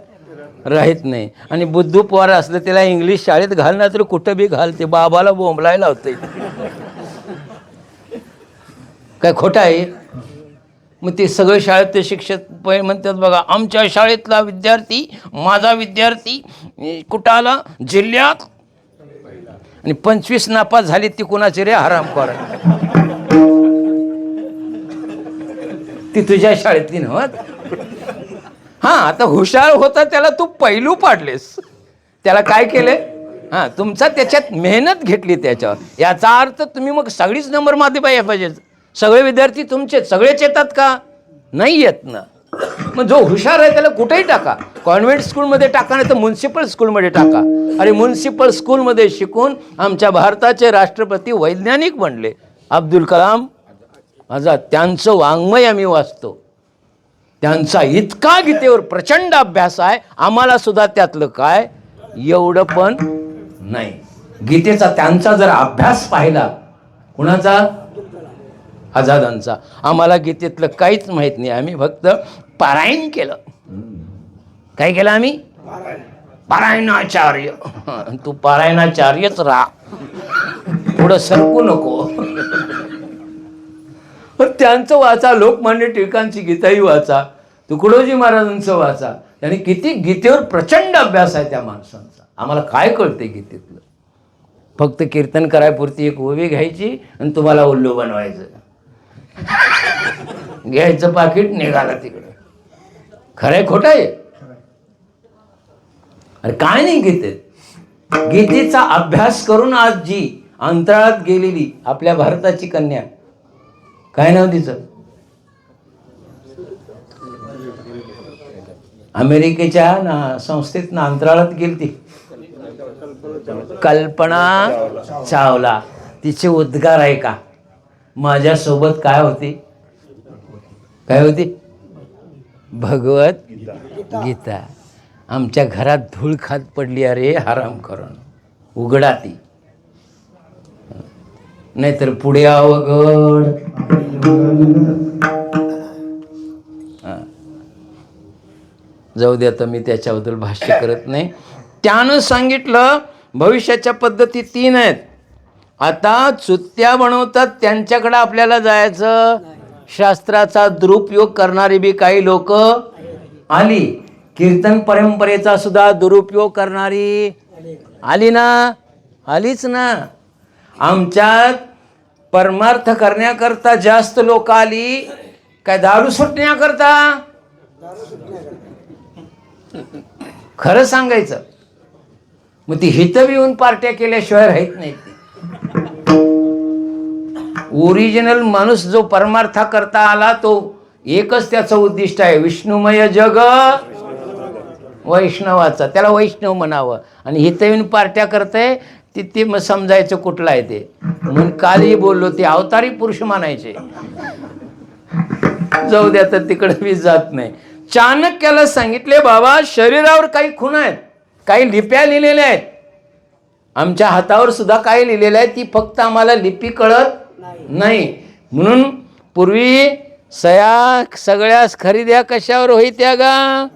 राहत नाही. आणि बुद्धू पोर असलं त्याला इंग्लिश शाळेत घाल ना तर कुठं बी घाल, ते बाबाला बोंबलायला होतंय. काय खोटं आहे? मग ते सगळं शाळेत ते शिक्षक म्हणतात बघा, आमच्या शाळेतला विद्यार्थी, माझा विद्यार्थी कुठं आला, जिल्ह्यात, आणि 25 नापास झाली ती कुणाची रे, हरामखोर. ती तुझ्या शाळेतली नव्हत. हां, आता हुशार होता त्याला तू पैलू पाडलेस. त्याला काय केले, हां, तुमचा त्याच्यात मेहनत घेतली त्याच्यावर. याचा अर्थ तुम्ही मग सगळीच नंबर मध्ये पाहिजे. सगळे विद्यार्थी तुमचे सगळेच येतात का? नाही येत ना. मग जो हुशार आहे त्याला कुठेही टाका, कॉन्व्हेंट स्कूलमध्ये टाका, नाही तर म्युन्सिपल स्कूलमध्ये टाका. आणि म्युन्सिपल स्कूलमध्ये शिकून आमच्या भारताचे राष्ट्रपती वैज्ञानिक बनले, अब्दुल कलाम आझाद. त्यांचं वाङ्मय आम्ही वाचतो. त्यांचा इतका गीतेवर प्रचंड अभ्यास आहे, आम्हाला सुद्धा त्यातलं काय एवढं पण नाही. गीतेचा त्यांचा जर अभ्यास पाहिला, कुणाचा, आझादांचा, आम्हाला गीतेतलं काहीच माहीत नाही. आम्ही फक्त पारायण केलं. काय केलं आम्ही? पारायणाचार्य. तू पारायणाचार्यच राहा, पुढं सरकू नको. पण त्यांचं वाचा, लोकमान्य टिळकांची गीताही वाचा, तुकडोजी महाराजांचं वाचा. त्यांनी किती गीतेवर प्रचंड अभ्यास आहे त्या माणसांचा. आम्हाला काय कळते गीतेतलं? फक्त कीर्तन करायपुरती एक ओवी घ्यायची आणि तुम्हाला उल्लू बनवायचं, घ्यायचं पाकिट, निघाला तिकडे. खरंय खोटं आहे? अरे काय नाही गीतेत. गीतेचा अभ्यास करून आज जी अंतराळात गेलेली आपल्या भारताची कन्या, काय नाव तिचं, अमेरिकेच्या संस्थेत अंतराळात गेली ती कल्पना चावला. तिचे उद्गार आहे का, माझ्यासोबत काय होती, काय होती, भगवत गीता. आमच्या घरात धूळ खात पडली, अरे हरामखोरानं, उघडा ती, नाहीतर पुढे अवघड. जाऊ दे, आता मी त्याच्याबद्दल भाष्य करत नाही. त्यानं सांगितलं भविष्याच्या पद्धती 3 आहेत. आता चुत्त्या बनवतात त्यांच्याकडे आपल्याला जायचं. शास्त्राचा दुरुपयोग करणारी बी काही लोक आली. कीर्तन परंपरेचा सुद्धा दुरुपयोग करणारी आली ना, आलीच ना. आमच्यात परमार्थ करण्याकरता जास्त लोक आली, काय दारू सुटण्याकरता? खरं सांगायचं, मग ती हिथं येऊन पार्ट्या केल्याशिवाय राहत नाही. ओरिजिनल माणूस जो परमार्था करता आला तो एकच त्याचं उद्दिष्ट आहे, विष्णुमय जग वैष्णवाचा. त्याला वैष्णव म्हणावं. आणि हिथं येऊन पार्ट्या करताय ते मग समजायचं कुठलं आहे ते. म्हणून कालही बोललो, ते अवतारी पुरुष मानायचे. जाऊ द्या, तर तिकडे मी जात नाही. चाणक्याला सांगितले, बाबा शरीरावर काही खुणा आहेत, काही लिप्या लिहिलेल्या आहेत, आमच्या हातावर सुद्धा काही लिहिलेलं आहे, ती फक्त आम्हाला लिपी कळत नाही. म्हणून पूर्वी सया सगळ्या खरेद्या कशावर होत्या गा?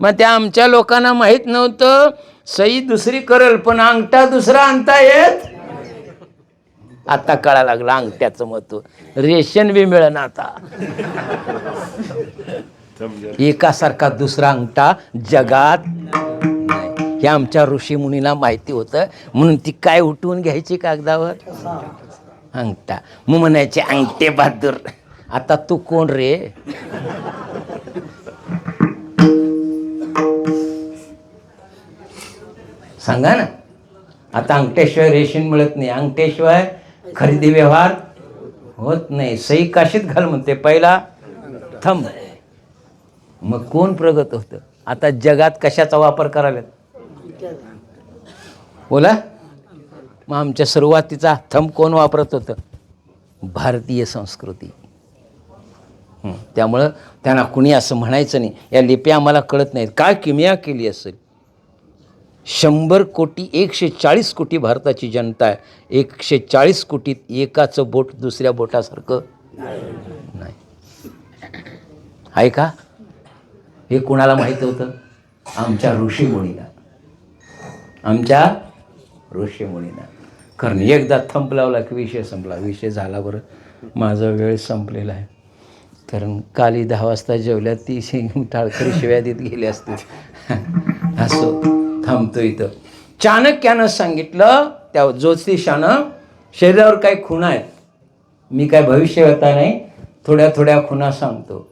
मग त्या आमच्या लोकांना माहीत नव्हतं, सही दुसरी करल पण अंगठा दुसरा आणता येत. आता कळा लागला अंगठ्याचं महत्व. रेशन बी मिळेल आता. एकासारखा दुसरा अंगठा जगात नाही. हे आमच्या ऋषीमुनीला माहिती होतं, म्हणून ती काय उठवून घ्यायची कागदावर? अंगठा. मग म्हणायचे अंगठे बहादूर. आता तू कोण रे? सांगा ना. आता अंगठ्याशिवाय रेशन मिळत नाही, अंगठ्याशिवाय खरेदी व्यवहार होत नाही. सही काशीत घाल म्हणते, पहिला थंब. मग कोण प्रगत होतं? आता जगात कशाचा वापर करायला? बोला. मग आमच्या सुरुवातीचा थंब कोण वापरत होतं? भारतीय संस्कृती. त्यामुळं त्यांना कुणी असं म्हणायचं नाही, या लिप्या आम्हाला कळत नाहीत. काय किमया केली असेल? 100 कोटी 140 कोटी भारताची जनता आहे. 140 कोटीत एकाचं बोट दुसऱ्या बोटासारखं नाही आहे का? हे कुणाला माहीत होतं? आमच्या ऋषीमुनीला. आमच्या ऋषीमुनीला. कारण एकदा थंब लावला की विषय संपला. विषय झाला. बरं, माझा वेळ संपलेला आहे. कारण काली 10 वाजता जेवल्या, ती टाळकरी शिव्या देत गेली असते. असो, थांबतो इथं. चाणक्यानं सांगितलं, त्या ज्योतिषानं, शरीरावर काही खुणा आहेत. मी काय भविष्यवक्ता नाही, थोड्या थोड्या खुणा सांगतो.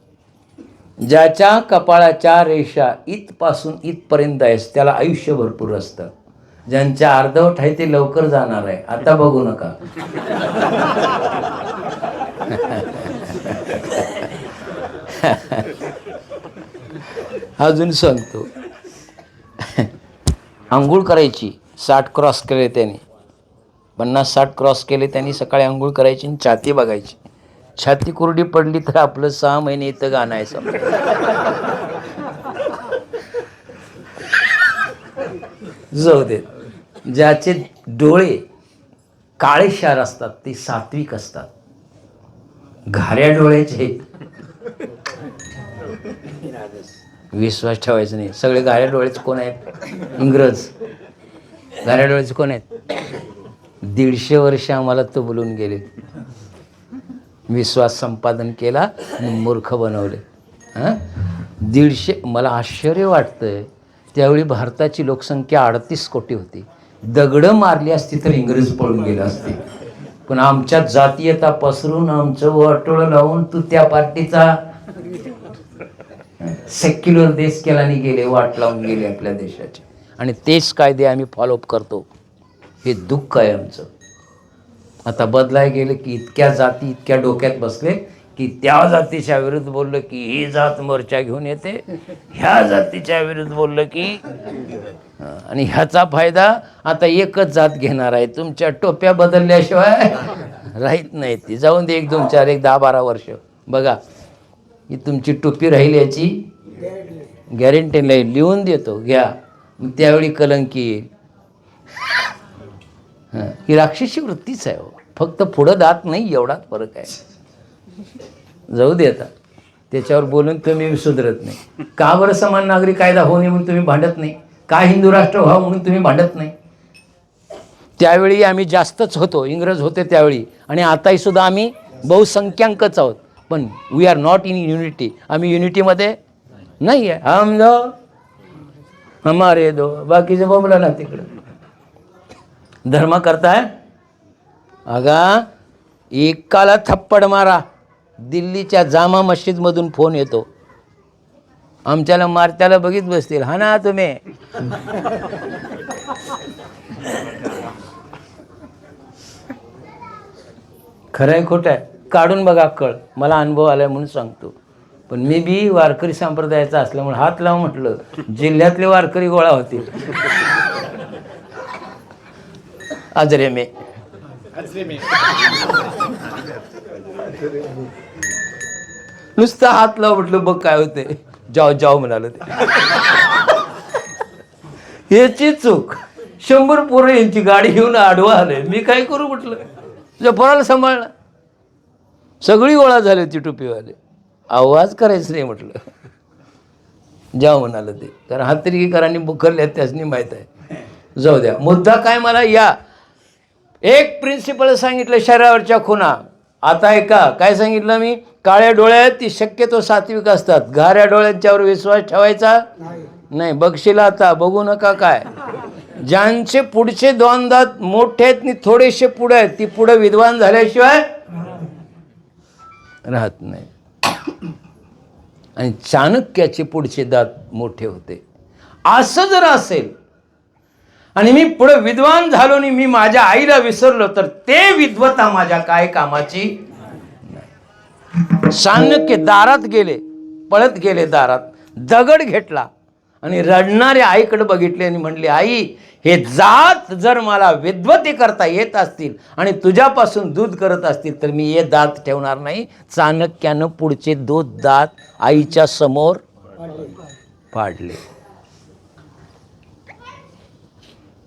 ज्याच्या कपाळाच्या रेषा इथपासून इथपर्यंत आहेस त्याला आयुष्य भरपूर असतं. ज्यांच्या अर्धवट आहे ते लवकर जाणार आहे. आता बघू नका. अजून सांगतो. आंघोळ करायची, 60 क्रॉस केले त्यांनी, 50-60 क्रॉस केले त्यांनी. सकाळी आंघोळ करायची आणि छाती बघायची. छाती कोरडी पडली तर आपलं 6 महिने इथं गाणं आहे समजा. जाऊ दे. ज्याचे डोळे काळेशार असतात ते सात्विक असतात. घाऱ्या डोळ्याचे विश्वास ठेवायचा नाही. सगळे घाऱ्या डोळ्याचे कोण आहेत? इंग्रज. घाऱ्या डोळ्याचे कोण आहेत? 150 वर्ष आम्हाला तो बोलून गेले. विश्वास संपादन केला, मूर्ख बनवले. 150. मला आश्चर्य वाटतंय, त्यावेळी भारताची लोकसंख्या 38 कोटी होती. दगडं मारली असती तर इंग्रज पळून गेला असते. पण आमच्यात जातीयता पसरून, आमचं वाटोळं लावून तू त्या पार्टीचा सेक्युलर देश केला आणि गेले, वाट लावून गेले आपल्या देशाचे. आणि तेच कायदे आम्ही फॉलोअप करतो. हे दुःख आहे आमचं. आता बदलाय गेलं की इतक्या जाती इतक्या डोक्यात बसले की त्या जातीच्या विरुद्ध बोललं की ही जात मोर्चा घेऊन येते, ह्या जातीच्या विरुद्ध बोललं की, आणि ह्याचा फायदा आता एकच जात घेणार आहे. तुमच्या टोप्या बदलल्याशिवाय राहीत नाही. ती जाऊन दे 1, 2, 4, 1, 10, 12 वर्ष बघा, ही तुमची टोपी राहील याची गॅरंटी नाही. लिहून देतो, घ्या. त्यावेळी कलंकी येईल. ही राक्षसी वृत्तीच आहे. फक्त पुढं दात नाही, एवढाच फरक आहे. जाऊ दे. आता त्याच्यावर बोलून तुम्ही सुधरत नाही. का बरं समान नागरी कायदा होऊ नये म्हणून तुम्ही भांडत नाही? का हिंदू राष्ट्र व्हावं म्हणून तुम्ही भांडत नाही? त्यावेळी आम्ही जास्तच होतो, इंग्रज होते त्यावेळी, आणि आताही सुद्धा आम्ही बहुसंख्याकच आहोत. पण we are not in unity. आम्ही युनिटीमध्ये नाही आहे. हम दो हमारे दो, बाकीचे बोंबला ना तिकडं. धर्म करताय अगा, एकाला थप्पड मारा. दिल्लीच्या जामा मस्जिदमधून फोन येतो, आमच्याला मारत्याला बघित बसतील. हा ना तुम्ही. खरं आहे खोटं आहे काढून बघा कळ. मला अनुभव आलाय म्हणून सांगतो. पण मी बी वारकरी संप्रदायाचा असल्यामुळे हात लावून म्हटलं, जिल्ह्यातले वारकरी गोळा होतील. आजरे मे नुसता हात लाव म्हटलं बघ काय होते. जाओ जाओ म्हणाल ते. याची चूक. 100 पोरं यांची गाडी घेऊन आडवा आले. मी काय करू म्हटलं. तुझ्या पोराला सांभाळला. सगळी गोळा झाली होती टोपीवाले. आवाज करायचं नाही म्हटलं. जाओ म्हणाल ते. कारण हातरिकीकरांनी बुखरल्या त्यासनी माहीत आहे. जाऊ द्या. मुद्दा काय मला या एक प्रिन्सिपल सांगितलं शरीरावरच्या खुणा. आता ऐका काय सांगितलं मी. काळ्या डोळ्यात ती शक्यतो सात्विक असतात. घाऱ्या डोळ्यांच्यावर विश्वास ठेवायचा नाही. बघशील आता बघू नका काय. ज्यांचे पुढचे 2 दात मोठे आहेत आणि थोडेसे पुढे आहेत ती पुढे विद्वान झाल्याशिवाय राहत नाही. आणि चाणक्याचे पुढचे दात मोठे होते. असं जर असेल आणि मी पुढे विद्वान झालो आणि मी माझ्या आईला विसरलो तर ते विद्वता माझ्या काय कामाची नाही. चाणक्य दारात गेले, पळत गेले दारात, दगड घेतला आणि रडणाऱ्या आईकडे बघितले आणि म्हणले, आई हे जात जर मला विद्वते करता येत असतील आणि तुझ्यापासून दूध करत असतील तर मी हे दात ठेवणार नाही. चाणक्यानं पुढचे 2 दात आईच्या समोर पाडले.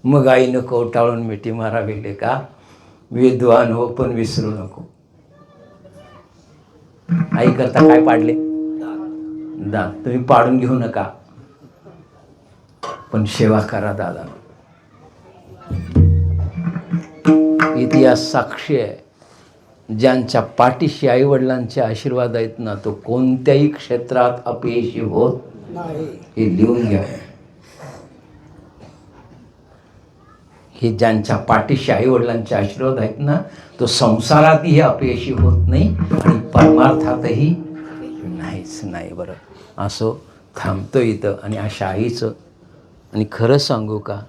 मग आईनं कवटाळून मिठी मारावी का. विद्वान हो पण विसरू नको. आई करता काय पाडले दात. तुम्ही पाडून घेऊ नका पण सेवा करा दादा. इतिहास साक्षी आहे. ज्यांच्या पाठीशी आई वडिलांचे आशीर्वाद आहेत ना तो कोणत्याही क्षेत्रात अपयशी होत नाही. हे लिहून घ्या. हे ज्यांच्या पाठीशी आई वडिलांचे आशीर्वाद आहेत ना तो संसारातही अपयशी होत नाही आणि परमार्थातही नाहीच नाही. बरं असं थांबतो इथं. आणि अशा आईचं आणि खरं सांगू का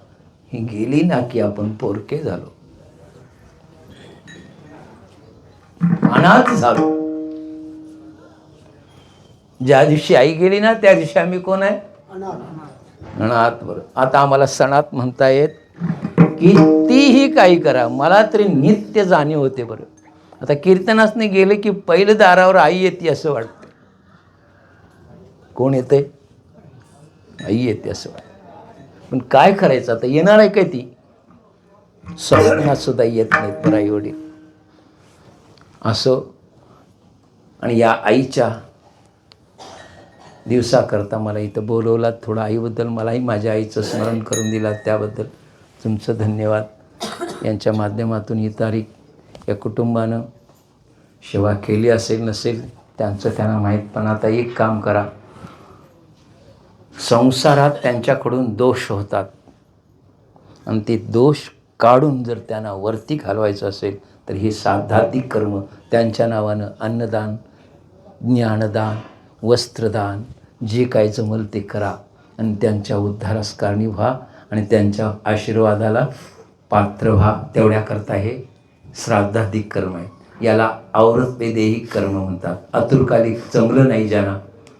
ही गेली ना की आपण पोरके झालो, अनाथ झालो. ज्या दिवशी आई गेली ना त्या दिवशी आम्ही कोण आहे अनाथ. बरं आता आम्हाला सणात म्हणता येत कितीही काही करा मला तरी नित्य जाणीव होते. बरं आता कीर्तनासने गेले की पहिलं दारावर आई येते असं वाटतं. कोण येते आई येते असं वाटतं. पण काय करायचं आता येणार आहे काय ती स्वप्नात सुद्धा येत नाहीत बरं आई वडील असं. आणि या आईच्या दिवसाकरता मला इथं बोलवलात. थोडं आईबद्दल मलाही माझ्या आईचं स्मरण करून दिलात त्याबद्दल तुमचं धन्यवाद. यांच्या माध्यमातून ही तारीख या कुटुंबानं सेवा केली असेल नसेल त्यांचं त्यांना माहीत. पण आता एक काम करा. संसारात त्यांच्याकडून दोष होतात आणि ते दोष काढून जर त्यांना वरती घालवायचं असेल तर हे साध्यात्मिक कर्म त्यांच्या नावानं अन्नदान, ज्ञानदान, वस्त्रदान जे काय जमल ते करा आणि त्यांच्या उद्धारास कारणी व्हा आणि त्यांच्या आशीर्वादाला पात्र व्हा. तेवढ्याकरता हे श्राद्धाधिक कर्म आहे. याला आवृत्वेदेहिक कर्म म्हणतात. अतुलकालिक जमलं नाही ज्यांना,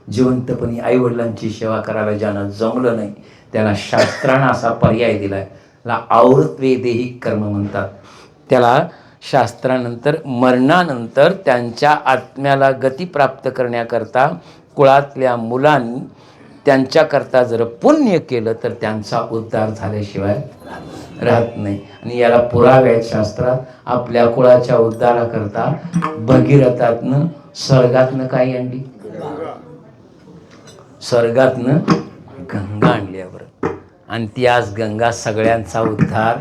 जिवंतपणी आईवडिलांची सेवा करायला ज्यांना जमलं नाही त्याला शास्त्रानं असा पर्याय दिला आहे. त्याला आवृत्वेदेहिक कर्म म्हणतात. त्याला शास्त्रानंतर मरणानंतर त्यांच्या आत्म्याला गती प्राप्त करण्याकरता कुळातल्या मुलांनी त्यांच्याकरता जर पुण्य केलं तर त्यांचा उद्धार झाल्याशिवाय राहत नाही. आणि याला पुरावे आहेत शास्त्रात. आपल्या कुळाच्या उद्धाराकरता भगीरथातनं स्वर्गातनं काय आणली, स्वर्गातनं गंगा आणल्यावर आणि ती आज गंगा सगळ्यांचा उद्धार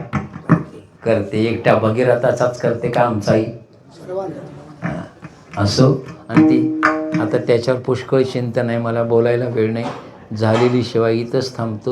करते. एकट्या भगीरथाचाच करते का आमचाही असो. आणि ती आता त्याच्यावर पुष्कळ चिंतन आहे. मला बोलायला वेळ नाही. झालेली सेवा इथंच थांबतो.